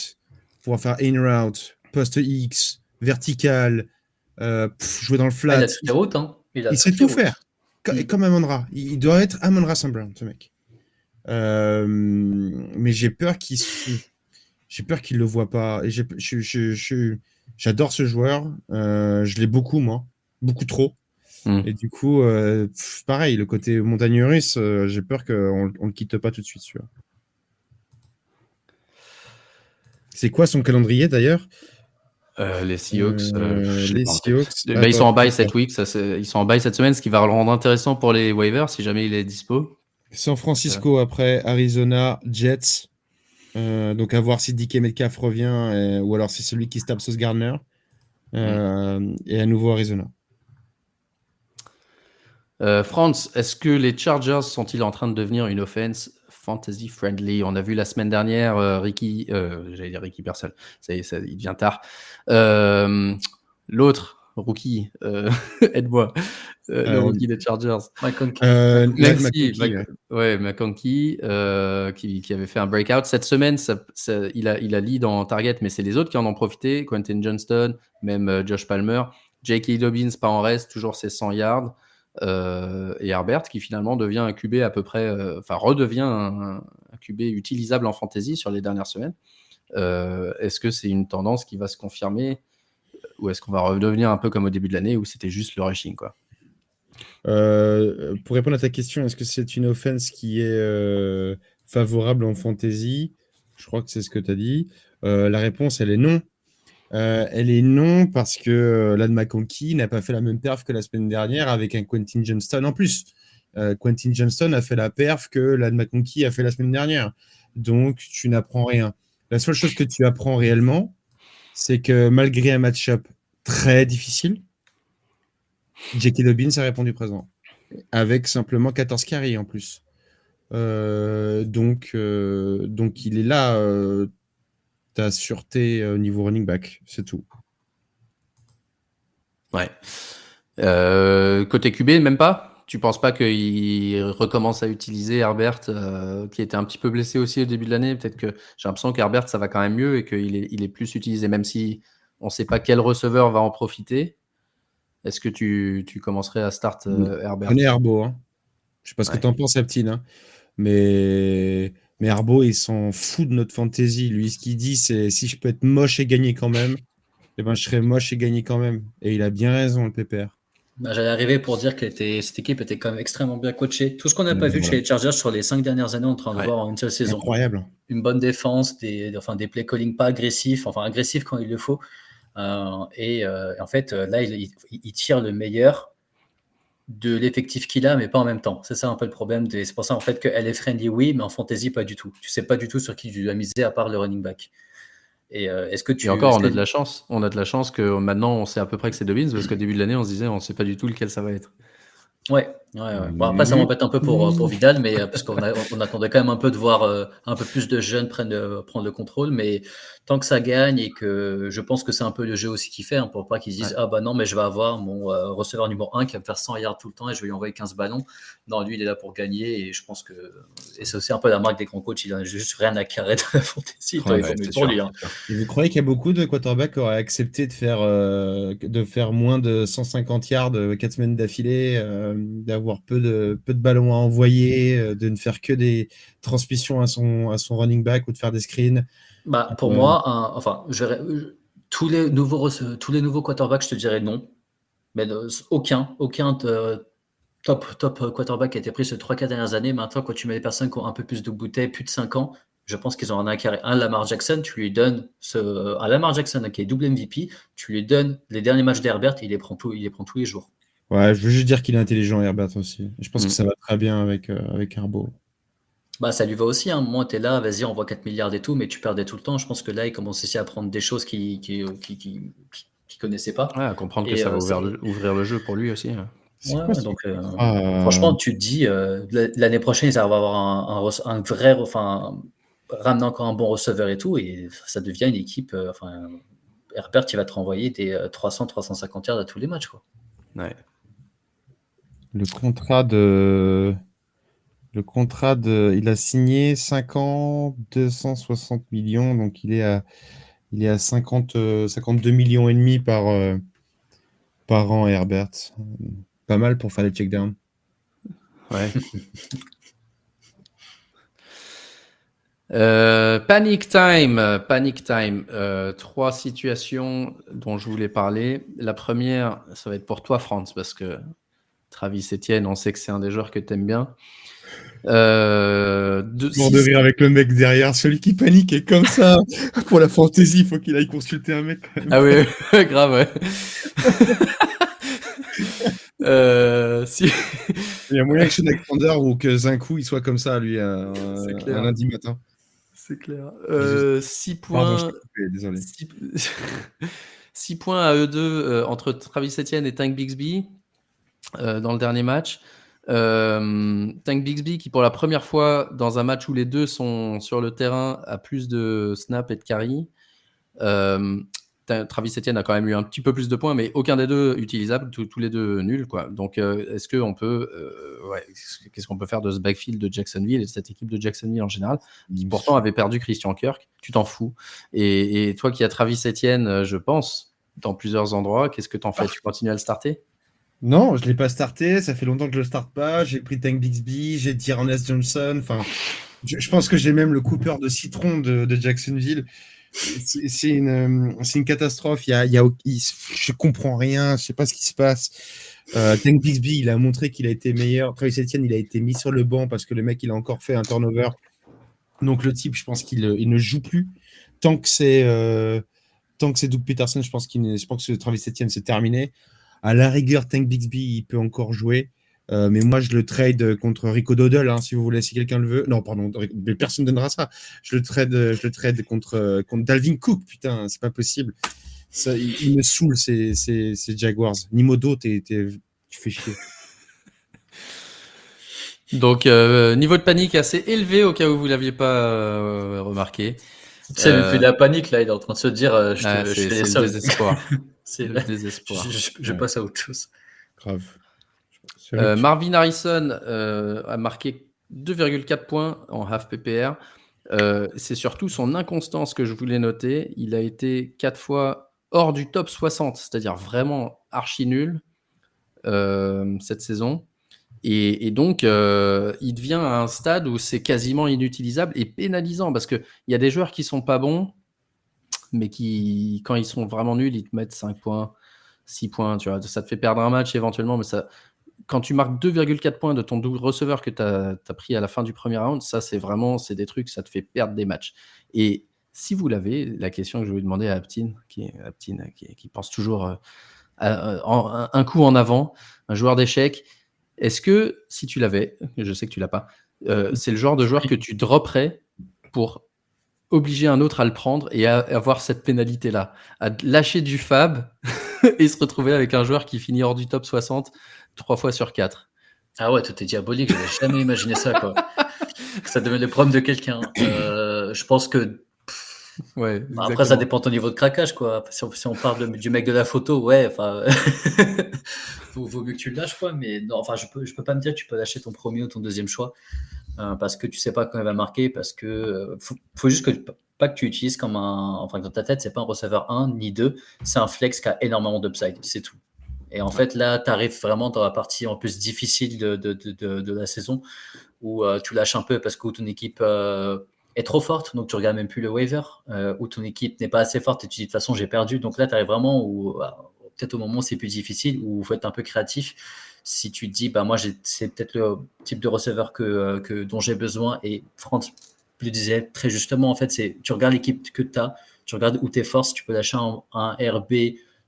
Speaker 2: pouvoir faire in route, post X, vertical, jouer dans le flat.
Speaker 3: Il a toutes les routes, hein.
Speaker 2: Il sait tout faire. Comme Amon-Ra. Il doit être Amon-Ra St. Brown, ce mec. Mais j'ai peur qu'il le voit pas. Et j'adore ce joueur. Je l'ai beaucoup, moi. Beaucoup trop. Et du coup, pareil, le côté montagne russe, j'ai peur qu'on le quitte pas tout de suite. C'est quoi son calendrier d'ailleurs?
Speaker 1: Les Seahawks.
Speaker 2: Ils
Speaker 1: sont en bye cette week. Ils sont en bye cette semaine, ce qui va le rendre intéressant pour les waivers si jamais il est dispo.
Speaker 2: San Francisco après Arizona, Jets. Donc à voir si DK Metcalf revient ou alors si c'est celui qui se tape Sauce Gardner. Et à nouveau Arizona.
Speaker 1: France, est-ce que les Chargers sont-ils en train de devenir une offense fantasy friendly? On a vu la semaine dernière Ricky Pearsall. Ça y est, il devient tard. L'autre rookie, aide-moi, le rookie des Chargers.
Speaker 3: McConkey.
Speaker 1: Merci,
Speaker 2: McConkey,
Speaker 1: McConkey, qui avait fait un breakout. Cette semaine, il a lead en target, mais c'est les autres qui en ont profité. Quentin Johnston, même Josh Palmer. J.K. Dobbins, pas en reste, toujours ses 100 yards. Et Herbert, qui finalement devient un QB à peu près... redevient un QB utilisable en fantasy sur les dernières semaines. Est-ce que c'est une tendance qui va se confirmer ou est-ce qu'on va redevenir un peu comme au début de l'année où c'était juste le rushing, quoi?
Speaker 2: Pour répondre à ta question, est-ce que c'est une offense qui est favorable en fantasy? Je crois que c'est ce que tu as dit. La réponse, elle est non. Elle est non parce que Ladd McConkey n'a pas fait la même perf que la semaine dernière avec un Quentin Johnston en plus. Quentin Johnston a fait la perf que Ladd McConkey a fait la semaine dernière. Donc, tu n'apprends rien. La seule chose que tu apprends réellement, c'est que malgré un match-up très difficile, J.K. Dobbins a répondu présent. Avec simplement 14 carries en plus. Donc, il est là, ta sûreté au niveau running back, c'est tout.
Speaker 1: Ouais. Côté QB, même pas? Tu penses pas qu'il recommence à utiliser Herbert, qui était un petit peu blessé aussi au début de l'année? Peut-être que j'ai l'impression qu'Herbert, ça va quand même mieux et qu'il est plus utilisé, même si on ne sait pas quel receveur va en profiter. Est-ce que tu commencerais à start Herbert?
Speaker 2: Prenez Herbo. Hein. Je sais pas ce que
Speaker 1: Ouais.
Speaker 2: tu en penses, Aptine. Hein. Mais Herbo, il s'en fout de notre fantasy. Lui, ce qu'il dit, c'est si je peux être moche et gagner quand même, eh ben, je serai moche et gagner quand même. Et il a bien raison, le pépère.
Speaker 3: J'allais arriver pour dire que cette équipe était quand même extrêmement bien coachée. Tout ce qu'on n'a pas vu chez les Chargers sur les 5 dernières années, on est en train de voir en une seule saison.
Speaker 2: Incroyable.
Speaker 3: Une bonne défense, des play calling pas agressifs, agressifs quand il le faut. Et en fait, là, il tire le meilleur de l'effectif qu'il a, mais pas en même temps. C'est ça un peu le problème. C'est pour ça en fait qu'elle est friendly, oui, mais en fantasy, pas du tout. Tu sais pas du tout sur qui tu dois miser à part le running back. Et est-ce que
Speaker 1: Et encore, on a de la chance. On a de la chance que maintenant, on sait à peu près que c'est Dobbins, parce qu'au début de l'année, on se disait, on ne sait pas du tout lequel ça va être.
Speaker 3: Ouais. Bon, après, ça m'embête un peu pour Vidal, mais parce qu'on attendait quand même un peu de voir un peu plus de jeunes prendre le contrôle. Mais tant que ça gagne et que je pense que c'est un peu le jeu aussi qu'il fait, hein, pour pas qu'ils se disent ah bah non, mais je vais avoir mon receveur numéro 1 qui va me faire 100 yards tout le temps et je vais lui envoyer 15 ballons. Non, lui, il est là pour gagner et je pense que c'est aussi un peu la marque des grands coachs. Il a juste rien à carrer de la fantasy. Pour lui. Hein.
Speaker 2: Et vous croyez qu'il y a beaucoup de quarterbacks qui auraient accepté de faire moins de 150 yards 4 semaines d'affilée, d'avoir peu de ballons à envoyer, de ne faire que des transmissions à son running back ou de faire des screens?
Speaker 3: Pour moi, tous les nouveaux quarterbacks, je te dirais non. Mais aucun top quarterback a été pris ces 3-4 dernières années. Maintenant, quand tu mets des personnes qui ont un peu plus de bouteilles, plus de 5 ans, je pense qu'ils ont un carré. Lamar Jackson, tu lui donnes un Lamar Jackson qui est double MVP, tu lui donnes les derniers matchs d'Herbert et il les prend tous les jours.
Speaker 2: Ouais, je veux juste dire qu'il est intelligent, Herbert aussi. Je pense que ça va très bien avec Herbo.
Speaker 3: Ça lui va aussi. Hein. Moi, tu es là, vas-y, on voit 4 milliards et tout, mais tu perdais tout le temps. Je pense que là, il commence aussi à apprendre des choses qu'il connaissait pas.
Speaker 1: Ouais, à comprendre que ça va ouvrir le jeu pour lui aussi.
Speaker 3: Donc, franchement, tu te dis, l'année prochaine, ça va avoir un vrai, ramener encore un bon receveur et tout, et ça devient une équipe. Herbert, il va te renvoyer des 300-350 yards à tous les matchs, quoi.
Speaker 1: Ouais.
Speaker 2: Le contrat il a signé 5 ans, 260 millions, donc il est à 52 millions et demi par an, Herbert. Pas mal pour faire les checkdowns.
Speaker 1: Ouais. Panic time. 3 situations dont je voulais parler. La première, ça va être pour toi, Franz, parce que Travis Etienne, on sait que c'est un des joueurs que tu aimes bien.
Speaker 2: Mort de rire avec le mec derrière, celui qui panique est comme ça. Pour la fantaisie, il faut qu'il aille consulter un mec quand même.
Speaker 1: Ah oui, grave, ouais.
Speaker 2: Il y a moyen que chez Alexander ou que Zinkou il soit comme ça, lui, un lundi matin.
Speaker 1: C'est clair. 6 points.
Speaker 2: Pardon, je t'ai coupé, désolé.
Speaker 1: 6 points à eux deux entre Travis Etienne et Tank Bixby dans le dernier match. Tank Bixby qui pour la première fois dans un match où les deux sont sur le terrain a plus de snaps et de carry. Travis Etienne a quand même eu un petit peu plus de points, mais aucun des deux utilisable, tous les deux nuls, quoi. Donc, est-ce qu'on peut, qu'est-ce qu'on peut faire de ce backfield de Jacksonville et de cette équipe de Jacksonville en général, qui pourtant avait perdu Christian Kirk? Tu t'en fous. Et toi qui as Travis Etienne, je pense, dans plusieurs endroits, qu'est-ce que t'en fais? Tu continues à le starter?
Speaker 2: Non, je ne l'ai pas starté. Ça fait longtemps que je ne le starte pas. J'ai pris Tank Bixby, j'ai dit Ernest Johnson. Enfin, je pense que j'ai même le Cooper de citron de Jacksonville. C'est une catastrophe. Je comprends rien. Je sais pas ce qui se passe. Tank Bixby, il a montré qu'il a été meilleur. Travis Etienne, il a été mis sur le banc parce que le mec, il a encore fait un turnover. Donc le type, je pense qu'il ne joue plus. Tant que c'est Doug Peterson, je pense que Travis Etienne, c'est terminé. À la rigueur, Tank Bixby, il peut encore jouer. Mais moi, je le trade contre Rico Dowdle, si vous voulez, si quelqu'un le veut. Non, pardon, mais personne ne donnera ça. Je le trade contre Dalvin Cook. Putain, c'est pas possible. Ça, il me saoule, ces Jaguars. Nimodo, tu fais chier.
Speaker 1: Donc, niveau de panique assez élevé au cas où vous ne l'aviez pas remarqué.
Speaker 3: C'est même plus de la panique, là. Il est en train de se dire je fais
Speaker 1: c'est le désespoir.
Speaker 3: Le désespoir. Je passe à autre chose.
Speaker 2: Grave.
Speaker 1: Marvin Harrison a marqué 2,4 points en half PPR. C'est surtout son inconstance que je voulais noter. Il a été 4 fois hors du top 60, c'est-à-dire vraiment archi nul cette saison. Et donc, il devient à un stade où c'est quasiment inutilisable et pénalisant parce qu'il y a des joueurs qui sont pas bons, mais qui, quand ils sont vraiment nuls, ils te mettent 5 points, 6 points. Tu vois, ça te fait perdre un match éventuellement, mais quand tu marques 2,4 points de ton double receveur que tu as pris à la fin du premier round, ça, c'est des trucs, ça te fait perdre des matchs. Et si vous l'avez, la question que je vais demander à Aptine, qui pense toujours un coup en avant, un joueur d'échecs, est-ce que, si tu l'avais, je sais que tu l'as pas, c'est le genre de joueur que tu dropperais pour obliger un autre à le prendre et à avoir cette pénalité-là, à lâcher du fab et se retrouver avec un joueur qui finit hors du top 60 3 fois sur 4.
Speaker 3: Ah ouais, tout est diabolique, j'avais jamais imaginé ça, quoi. Ça devait être le problème de quelqu'un. Je pense que
Speaker 1: Ouais,
Speaker 3: après, ça dépend de ton niveau de craquage, quoi. Si on parle du mec de la photo, ouais, enfin, vaut mieux que tu le lâches, quoi. Mais non, enfin, je peux pas me dire que tu peux lâcher ton premier ou ton deuxième choix parce que tu sais pas quand il va marquer, parce que faut juste pas que tu utilises comme enfin, dans ta tête, c'est pas un receveur 1 ni 2, c'est un flex qui a énormément d'upside, c'est tout. Et en fait, là, tu arrives vraiment dans la partie en plus difficile de la saison où tu lâches un peu parce que ton équipe est trop forte, donc tu regardes même plus le waiver, où ton équipe n'est pas assez forte et tu dis de toute façon j'ai perdu. Donc là, tu arrives vraiment peut-être au moment où c'est plus difficile, où il faut être un peu créatif. Si tu te dis, moi, c'est peut-être le type de receveur dont j'ai besoin, et Franck le disait très justement, en fait, tu regardes l'équipe que tu as, tu regardes où tes forces, tu peux lâcher un RB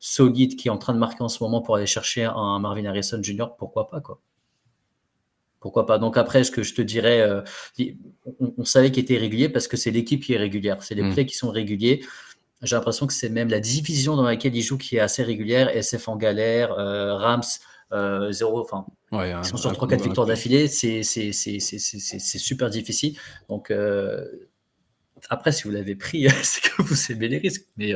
Speaker 3: solide qui est en train de marquer en ce moment pour aller chercher un Marvin Harrison Jr., pourquoi pas, quoi. Pourquoi pas? Donc après, ce que je te dirais, on savait qu'il était régulier parce que c'est l'équipe qui est régulière, c'est les plays qui sont réguliers. J'ai l'impression que c'est même la division dans laquelle il joue qui est assez régulière. SF en galère, Rams 0, enfin, ils sont sur 3-4 victoires d'affilée, c'est super difficile. Donc après, si vous l'avez pris, c'est que vous aimez les risques, mais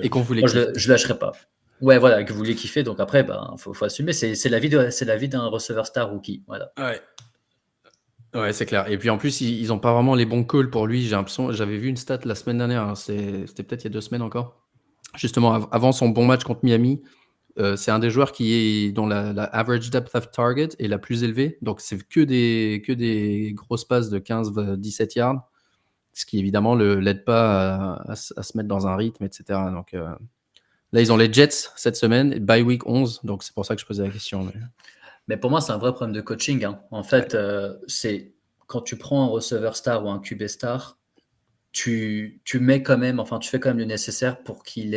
Speaker 1: et qu'on voulait
Speaker 3: je lâcherai pas. Ouais, voilà, que vous voulez kiffer. Donc après, faut assumer. C'est la vie d'un receveur star rookie. Voilà.
Speaker 1: Ouais, c'est clair. Et puis en plus, ils n'ont pas vraiment les bons calls pour lui. J'ai l'impression, j'avais vu une stat la semaine dernière, c'était peut-être il y a 2 semaines encore. Justement, avant son bon match contre Miami, c'est un des joueurs dont la average depth of target est la plus élevée. Donc c'est que des grosses passes de 15-17 yards, ce qui évidemment ne l'aide pas à se mettre dans un rythme, etc. Donc là, ils ont les Jets cette semaine, bye week 11, donc c'est pour ça que je posais la question.
Speaker 3: Mais pour moi, c'est un vrai problème de coaching. En fait, c'est quand tu prends un receveur star ou un QB star, tu mets quand même, enfin, tu fais quand même le nécessaire pour qu'il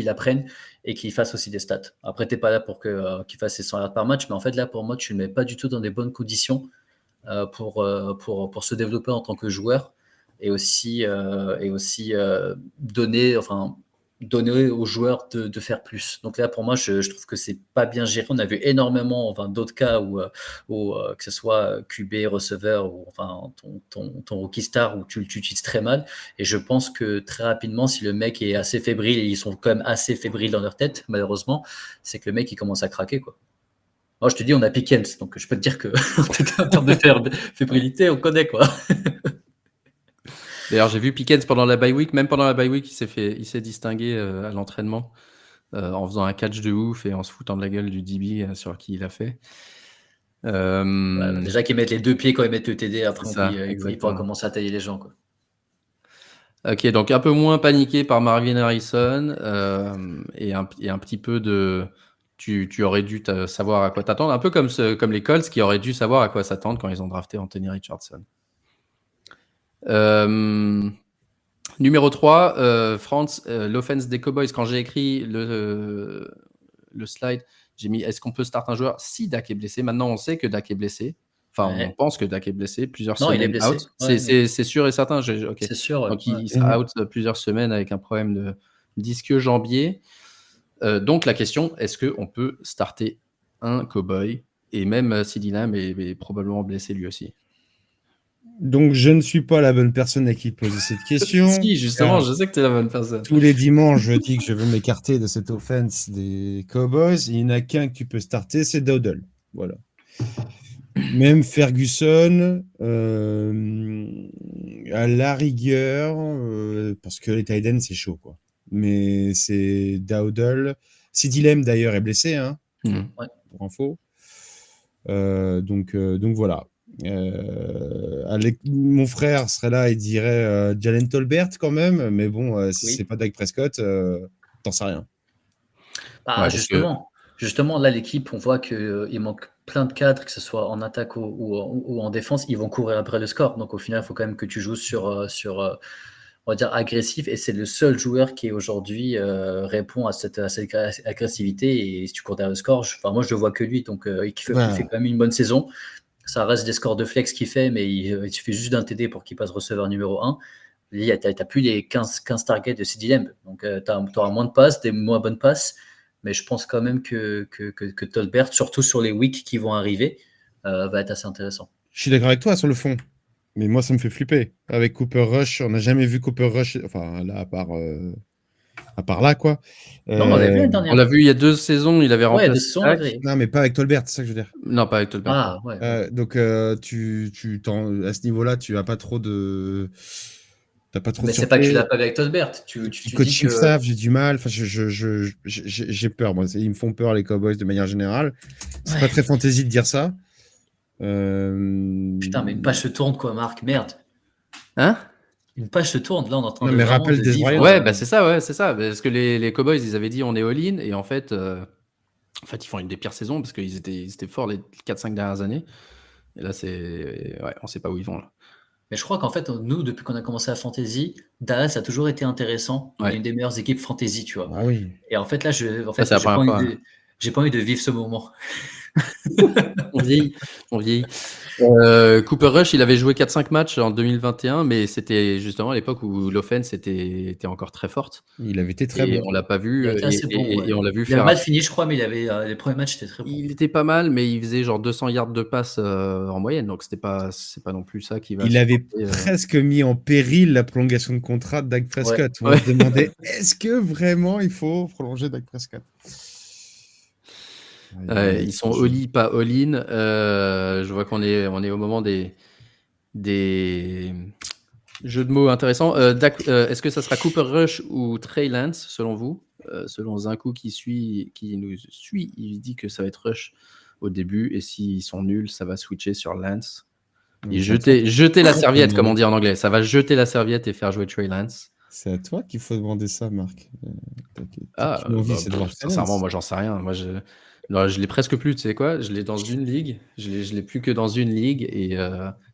Speaker 3: apprenne et qu'il fasse aussi des stats. Après, t'es pas là pour qu'il fasse ses 100 yards par match, mais en fait, là, pour moi, tu le mets pas du tout dans des bonnes conditions pour se développer en tant que joueur et aussi donner, enfin, donner aux joueurs de faire plus. Donc là, pour moi, je trouve que c'est pas bien géré. On a vu énormément, d'autres cas où, que ce soit QB, receveur, ou ton rookie star, où tu l'utilises très mal. Et je pense que très rapidement, si le mec est assez fébrile, et ils sont quand même assez fébriles dans leur tête, malheureusement, c'est que le mec, il commence à craquer, quoi. Moi, je te dis, on a Pickens, donc je peux te dire que en termes de fébrilité, on connaît, quoi.
Speaker 1: D'ailleurs, j'ai vu Pickens pendant la bye week. Même pendant la bye week, il s'est distingué à l'entraînement en faisant un catch de ouf et en se foutant de la gueule du DB sur qui il a fait.
Speaker 3: Déjà qu'ils mettent les 2 pieds quand ils mettent le TD, après il pourra
Speaker 1: exactement.
Speaker 3: commencer à tailler les gens, quoi.
Speaker 1: Ok, donc un peu moins paniqué par Marvin Harrison et un petit peu de... Tu aurais dû savoir à quoi t'attendre, un peu comme les Colts qui auraient dû savoir à quoi s'attendre quand ils ont drafté Anthony Richardson. Numéro 3, France, l'offense des Cowboys. Quand j'ai écrit le slide, j'ai mis est-ce qu'on peut start un joueur si Dak est blessé. Maintenant, on sait que Dak est blessé. Enfin, on pense que Dak est blessé. Plusieurs semaines
Speaker 3: il est blessé.
Speaker 1: out. C'est sûr et certain.
Speaker 3: C'est sûr. Ouais.
Speaker 1: Donc, il sera out plusieurs semaines avec un problème de d'ischio-jambier. Donc, la question, est-ce qu'on peut starter un Cowboy? Et même CeeDee Lamb est probablement blessé lui aussi.
Speaker 2: Donc, je ne suis pas la bonne personne à qui poser cette question.
Speaker 1: Si, justement, je sais que tu es la bonne personne.
Speaker 2: Tous les dimanches, je dis que je veux m'écarter de cette offense des Cowboys. Il n'y en a qu'un que tu peux starter, c'est Dowdle. Voilà. Même Ferguson, à la rigueur, parce que les tight ends, c'est chaud, quoi. Mais c'est Dowdle. CeeDee Lamb, d'ailleurs, est blessé, hein, pour info. Donc voilà. Mon frère serait là et dirait Jalen Tolbert quand même, mais bon, si c'est pas Dak Prescott, t'en sais rien.
Speaker 3: Justement, là, l'équipe, on voit qu'il manque plein de cadres, que ce soit en attaque ou en défense, ils vont courir après le score. Donc au final, il faut quand même que tu joues sur on va dire, agressif, et c'est le seul joueur qui aujourd'hui répond à cette agressivité. Et si tu cours derrière le score, moi je le vois que lui, donc il fait quand même une bonne saison. Ça reste des scores de flex qu'il fait, mais il suffit juste d'un TD pour qu'il passe receveur numéro 1. Tu n'as plus les 15 targets de CeeDee Lamb. Donc, tu auras moins de passes, des moins bonnes passes. Mais je pense quand même que Tolbert, surtout sur les weeks qui vont arriver, va être assez intéressant.
Speaker 2: Je suis d'accord avec toi sur le fond. Mais moi, ça me fait flipper. Avec Cooper Rush, on n'a jamais vu Cooper Rush, enfin, là, à part là, quoi.
Speaker 3: Non, on l'a vu la dernière.
Speaker 1: On l'a vu il y a 2 saisons, il avait remplacé.
Speaker 2: Non, mais pas avec Tolbert, c'est ça que je veux dire.
Speaker 1: Non, pas avec Tolbert.
Speaker 3: Ah, ouais.
Speaker 2: Donc, à ce niveau-là, tu n'as pas trop de.
Speaker 3: Mais c'est pas que tu l'as pas avec Tolbert.
Speaker 2: Coaching staff, j'ai du mal. Enfin, j'ai peur. Moi, ils me font peur, les Cowboys, de manière générale. C'est pas très fantasy de dire ça.
Speaker 3: Putain, mais une page se tourne, quoi, Marc. Merde.
Speaker 1: Hein?
Speaker 3: Une page se tourne, là, on est en train
Speaker 2: de. Mais rappelle des
Speaker 3: vivre.
Speaker 1: Ouais, c'est ça. Parce que les Cowboys, ils avaient dit on est all-in, et en fait, ils font une des pires saisons parce qu'ils étaient forts les 4-5 dernières années. Et là, on sait pas où ils vont, là.
Speaker 3: Mais je crois qu'en fait, nous, depuis qu'on a commencé à Fantasy, Dallas a toujours été intéressant. On est une des meilleures équipes Fantasy, tu vois.
Speaker 2: Ah oui.
Speaker 3: Et en fait, là, j'ai pas envie de vivre ce moment.
Speaker 1: On vieillit. Cooper Rush, il avait joué 4-5 matchs en 2021, mais c'était justement à l'époque où l'offense était encore très forte.
Speaker 2: Il avait été très bon.
Speaker 1: On l'a pas vu, et on l'a vu
Speaker 3: faire. Il a mal fini, je crois, mais les premiers matchs étaient très bons.
Speaker 1: Il était pas mal, mais il faisait genre 200 yards de passe en moyenne, donc c'est pas non plus ça qui va.
Speaker 2: Il avait presque mis en péril la prolongation de contrat de Dak Prescott. On se demandait est-ce que vraiment il faut prolonger Dak Prescott?
Speaker 1: Ils sont all-in, pas all-in. Je vois qu'on est au moment des jeux de mots intéressants. Est-ce que ça sera Cooper Rush ou Trey Lance, selon vous? Selon Zinkou qui nous suit, il dit que ça va être Rush au début, et s'ils sont nuls, ça va switcher sur Lance. Et jeter la serviette, comme on dit en anglais. Ça va jeter la serviette et faire jouer Trey Lance.
Speaker 2: C'est à toi qu'il faut demander ça, Marc.
Speaker 1: Sincèrement, moi, j'en sais rien. Moi, je l'ai presque plus, tu sais quoi? Je l'ai dans une ligue. Je l'ai plus que dans une ligue. Et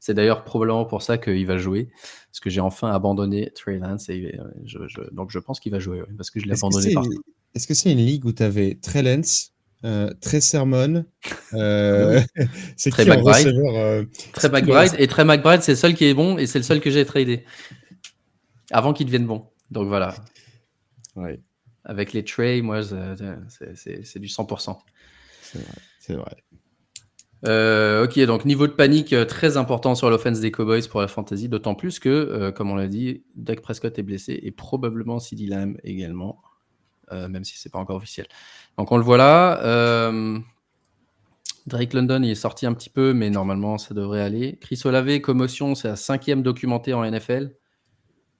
Speaker 1: c'est d'ailleurs probablement pour ça qu'il va jouer. Parce que j'ai enfin abandonné Trey Lance. Et, donc, je pense qu'il va jouer. Parce que je l'ai abandonné partout.
Speaker 2: Est-ce que c'est une ligue où tu avais Trey Lance, Trey Sermon, c'est
Speaker 1: Trey McBride. Trey McBride. Et Trey McBride, c'est le seul qui est bon. Et c'est le seul que j'ai tradé. Avant qu'il devienne bon. Donc, voilà.
Speaker 2: Ouais.
Speaker 1: avec les trays, moi, c'est du 100%.
Speaker 2: C'est vrai.
Speaker 1: Ok, donc niveau de panique très important sur l'offense des Cowboys pour la fantasy, d'autant plus que, comme on l'a dit, Dak Prescott est blessé et probablement CeeDee Lamb également, même si c'est pas encore officiel. Donc on le voit là. Drake London, il est sorti un petit peu, mais normalement ça devrait aller. Chris Olave, commotion, c'est la 5e documentée en NFL.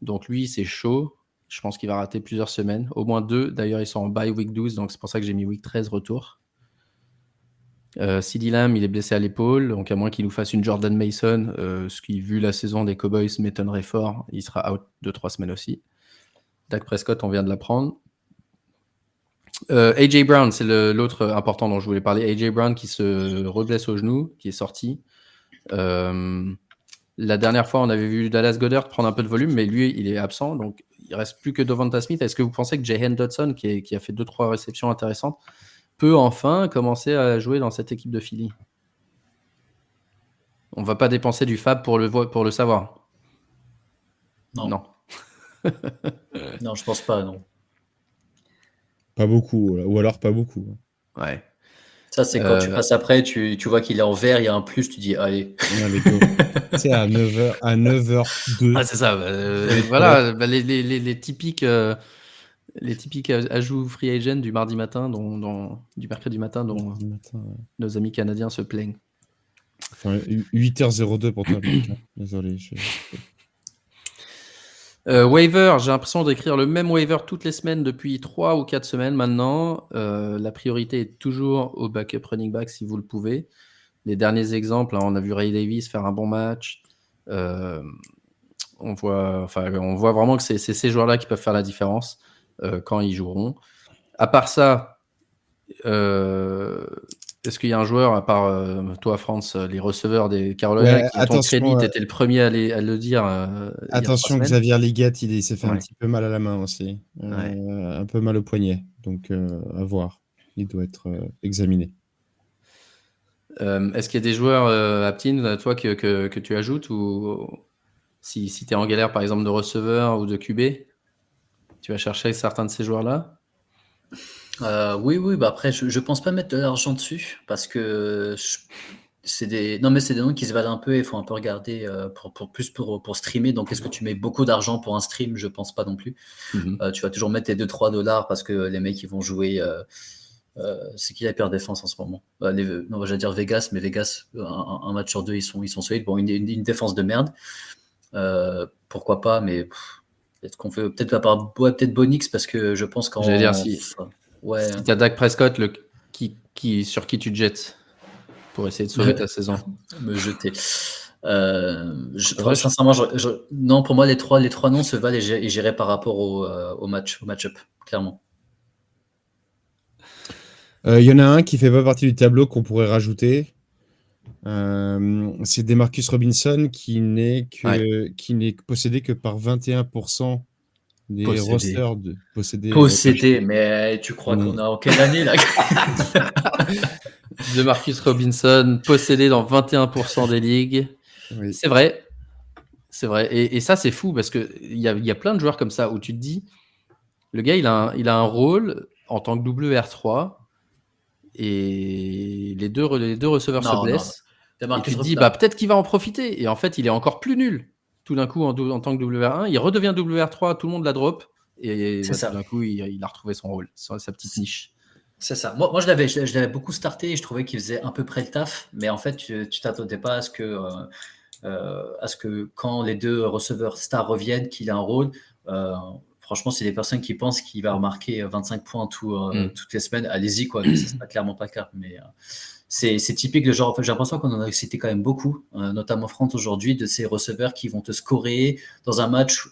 Speaker 1: Donc lui, c'est chaud. Je pense qu'il va rater plusieurs semaines, au moins 2. D'ailleurs, ils sont en bye week 12, donc c'est pour ça que j'ai mis week 13 retour. CeeDee Lamb, il est blessé à l'épaule, donc à moins qu'il nous fasse une Jordan Mason, ce qui, vu la saison des Cowboys, m'étonnerait fort. Il sera out 2-3 semaines aussi. Dak Prescott, on vient de l'apprendre. AJ Brown, c'est l'autre important dont je voulais parler. AJ Brown qui se reblesse au genou, qui est sorti. La dernière fois, on avait vu Dallas Goedert prendre un peu de volume, mais lui, il est absent, donc il reste plus que Devonta Smith. Est-ce que vous pensez que Jahan Dotson, qui a fait 2-3 réceptions intéressantes, peut enfin commencer à jouer dans cette équipe de Philly? On va pas dépenser du fab pour le savoir.
Speaker 3: Non. Non, je pense pas, non.
Speaker 2: Pas beaucoup, ou alors pas beaucoup.
Speaker 1: Ouais.
Speaker 3: Ça, c'est quand tu passes après, tu vois qu'il est en vert, il y a un plus, tu dis allez.
Speaker 2: Tu sais, à 9h02.
Speaker 1: Ah, c'est ça. Voilà, les typiques ajouts free agent du mardi matin, du mercredi matin, dont nos amis canadiens se plaignent.
Speaker 2: Enfin, 8h02 pour toi, mec. Désolé.
Speaker 1: Waiver, j'ai l'impression d'écrire le même waiver toutes les semaines depuis 3 ou 4 semaines maintenant. La priorité est toujours au backup running back si vous le pouvez. Les derniers exemples, on a vu Ray Davis faire un bon match. On voit vraiment que c'est ces joueurs-là qui peuvent faire la différence quand ils joueront. À part ça, est-ce qu'il y a un joueur, à part toi, France, les receveurs des Carolina, qui, à ton crédit, t'étais le premier à le dire.
Speaker 2: Attention, Xavier Liggett, il s'est fait un petit peu mal à la main aussi. Un peu mal au poignet. Donc, à voir. Il doit être examiné.
Speaker 1: Est-ce qu'il y a des joueurs, Aptine, toi, que tu ajoutes, ou si tu es en galère, par exemple, de receveur ou de QB, tu vas chercher certains de ces joueurs-là?
Speaker 3: Oui, bah après, je pense pas mettre de l'argent dessus parce que c'est des noms qui se valent un peu et il faut un peu regarder pour streamer. Donc, est-ce que tu mets beaucoup d'argent pour un stream? Je pense pas non plus. Tu vas toujours mettre tes 2-3 $ parce que les mecs, ils vont jouer. C'est qui la pire défense en ce moment? Non, j'allais dire Vegas, mais Vegas, un match sur 2, ils sont solides. Bon, une défense de merde. Pourquoi pas, mais peut-être qu'on fait peut-être Bonix parce que je pense qu'en.
Speaker 1: J'allais dire, si t'as Dak Prescott, sur qui tu te jettes pour essayer de sauver ta saison?
Speaker 3: Me jeter. Sincèrement, non, pour moi, les trois noms se valent et j'irai par rapport au match-up, clairement.
Speaker 2: Il y en a un qui fait pas partie du tableau qu'on pourrait rajouter. C'est Demarcus Robinson qui n'est possédé que par 21% des rosters
Speaker 3: possédé, mais tu crois qu'on est en quelle année là?
Speaker 1: Demarcus Robinson possédé dans 21% des ligues. Oui. C'est vrai. Et ça, c'est fou parce qu'il y a plein de joueurs comme ça où tu te dis, le gars, il a un rôle en tant que WR3 et les deux receveurs se blessent. Et tu te dis, peut-être qu'il va en profiter. Et en fait, il est encore plus nul. Tout d'un coup, en tant que WR1, il redevient WR3, tout le monde la drop. Et tout d'un coup, il a retrouvé son rôle, sa petite niche.
Speaker 3: C'est ça. Moi je l'avais beaucoup starté et je trouvais qu'il faisait à peu près le taf. Mais en fait, tu t'attendais pas à ce que quand les deux receveurs stars reviennent, qu'il ait un rôle. Franchement, c'est des personnes qui pensent qu'il va remarquer 25 points toutes les semaines. Allez-y, quoi. Mais c'est clairement pas le cas. Mais c'est typique de genre. En fait, j'ai l'impression qu'on en a cité quand même beaucoup, notamment France aujourd'hui, de ces receveurs qui vont te scorer dans un match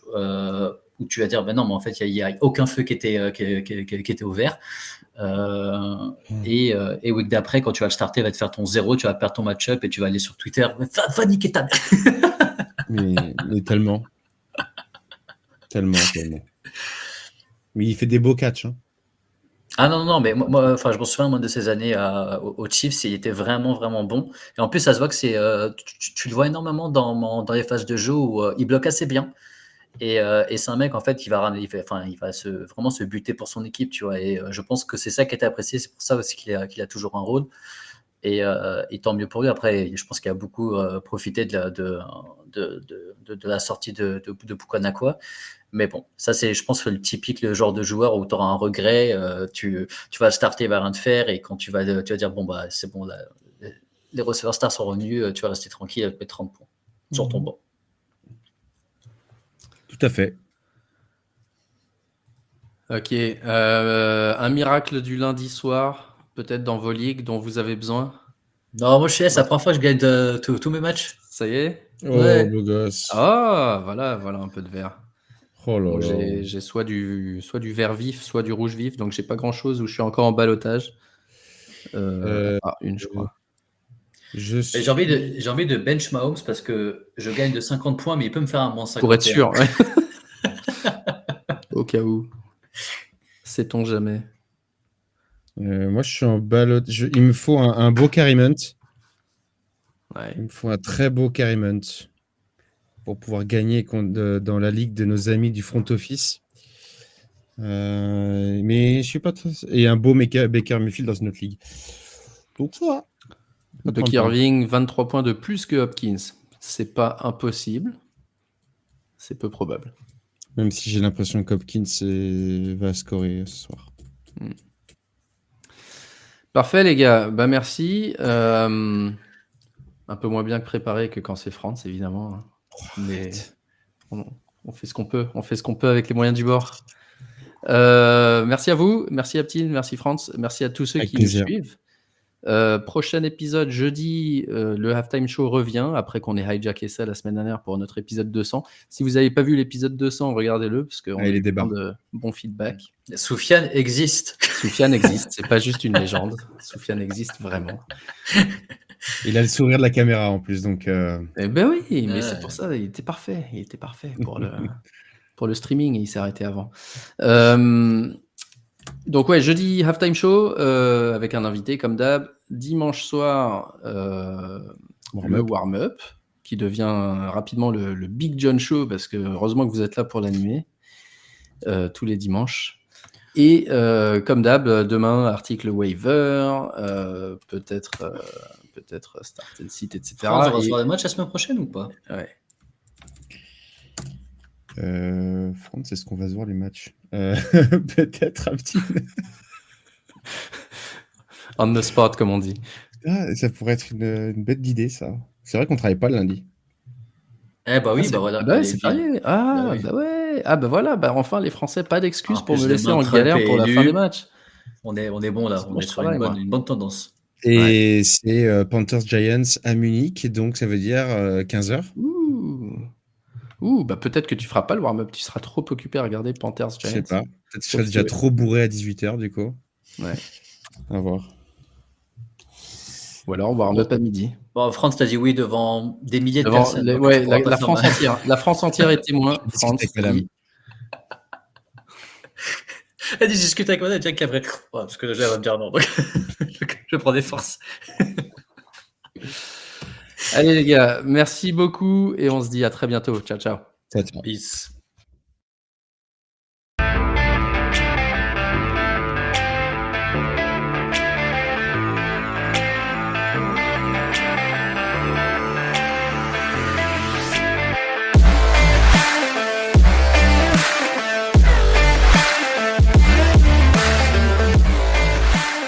Speaker 3: où tu vas dire, non, mais en fait, il n'y a aucun feu qui était ouvert. Et week d'après, quand tu vas le starter, va te faire ton 0, tu vas perdre ton match-up et tu vas aller sur Twitter. Va niquer ta
Speaker 2: mais tellement. Tellement. Mais il fait des beaux catchs. Hein.
Speaker 3: Ah non, mais moi, je me souviens de ces années aux Chiefs, il était vraiment, vraiment bon. Et en plus, ça se voit que tu le vois énormément dans les phases de jeu où il bloque assez bien. Et c'est un mec, en fait, qui va vraiment se buter pour son équipe, tu vois. Et je pense que c'est ça qui a été apprécié. C'est pour ça aussi qu'il a toujours un rôle. Et tant mieux pour lui. Après, je pense qu'il a beaucoup profité de la sortie de Pukanakwa. Mais bon, ça, c'est, je pense, le typique le genre de joueur où tu auras un regret. Tu vas le starter, il va rien te faire. Et quand tu vas dire, bon, bah, c'est bon, là, les receveurs stars sont revenus, tu vas rester tranquille avec 30 points sur ton banc.
Speaker 2: Tout à fait.
Speaker 1: Ok. Un miracle du lundi soir, peut-être dans vos ligues dont vous avez besoin.
Speaker 3: Non, moi, c'est la première fois que je gagne tous mes matchs.
Speaker 1: Ça y est?
Speaker 3: Ouais.
Speaker 2: Oh, beau gosse.
Speaker 1: Ah, voilà un peu de vert.
Speaker 2: Oh là
Speaker 1: Donc,
Speaker 2: là.
Speaker 1: j'ai soit du vert vif, soit du rouge vif. Donc, j'ai pas grand-chose où je suis encore en ballottage. Une, je crois.
Speaker 3: J'ai envie de bench Mahomes parce que je gagne de 50 points, mais il peut me faire un moins 51.
Speaker 1: Pour être sûr, ouais. Au cas où. Sait-on jamais.
Speaker 2: Moi, je suis en ballot. Il me faut un beau carry munt.
Speaker 1: Ouais.
Speaker 2: Il me faut un très beau carry munt pour pouvoir gagner dans la ligue de nos amis du front office. Mais je suis pas très... Et un beau Baker Mayfield dans une autre ligue. Donc ça va.
Speaker 1: Bucky Irving, 23 points de plus que Hopkins. C'est pas impossible. C'est peu probable.
Speaker 2: Même si j'ai l'impression qu'Hopkins va scorer ce soir.
Speaker 1: Parfait, les gars. Bah, merci. Un peu moins bien que préparé que quand c'est France, évidemment. Mais on fait ce qu'on peut. On fait ce qu'on peut avec les moyens du bord. Merci à vous. Merci Aptine. Merci France. Merci à tous ceux qui nous suivent. Prochain épisode jeudi, le Halftime Show revient après qu'on ait hijacké ça la semaine dernière pour notre épisode 200. Si vous n'avez pas vu l'épisode 200, regardez-le parce qu'on a eu plein de bons feedback.
Speaker 3: Soufiane existe.
Speaker 1: Soufiane existe, c'est pas juste une légende. Soufiane existe vraiment.
Speaker 2: Il a le sourire de la caméra en plus, donc.
Speaker 1: Eh ben oui, mais c'est pour ça, il était parfait. Il était parfait pour le streaming. Et il s'est arrêté avant. Donc ouais, jeudi halftime show avec un invité comme d'hab. Dimanche soir, le warm-up qui devient rapidement le Big John Show parce que heureusement que vous êtes là pour l'animer tous les dimanches. Et comme d'hab, demain article waiver, peut-être start and sit, etc.
Speaker 3: France, on va se voir des matchs la semaine prochaine ou pas?
Speaker 1: Ouais.
Speaker 2: France, est-ce qu'on va se voir les matchs? Peut-être un petit.
Speaker 1: On the spot, comme on dit.
Speaker 2: Ah, ça pourrait être une bête d'idée, ça. C'est vrai qu'on travaille pas le lundi.
Speaker 3: Eh bah oui, bah voilà.
Speaker 1: Bah ouais, c'est férié. Ah, bah ouais. Ah, bah voilà. Bah enfin, les Français, pas d'excuses pour me laisser en galère pour la fin des matchs.
Speaker 3: On est bon là. On est sur une bonne tendance.
Speaker 2: Et c'est Panthers Giants à Munich, donc ça veut dire 15h.
Speaker 1: Ouh, bah peut-être que tu feras pas le warm-up, tu seras trop occupé à regarder Panthers Giants.
Speaker 2: Je sais pas. Peut-être que je serai déjà trop bourré à 18h du coup.
Speaker 1: Ouais.
Speaker 2: À voir.
Speaker 1: Ou alors warm-up à midi.
Speaker 3: Bon, France, t'as dit oui devant des milliers de personnes.
Speaker 1: Ouais, la France entière. La France entière est témoin. France,
Speaker 2: madame.
Speaker 3: Elle dit discute avec madame, Jack après. Parce que déjà elle va me dire non. Donc je prends des forces.
Speaker 1: Allez les gars, merci beaucoup et on se dit à très bientôt. Ciao, ciao.
Speaker 2: Ciao, ciao.
Speaker 3: Peace.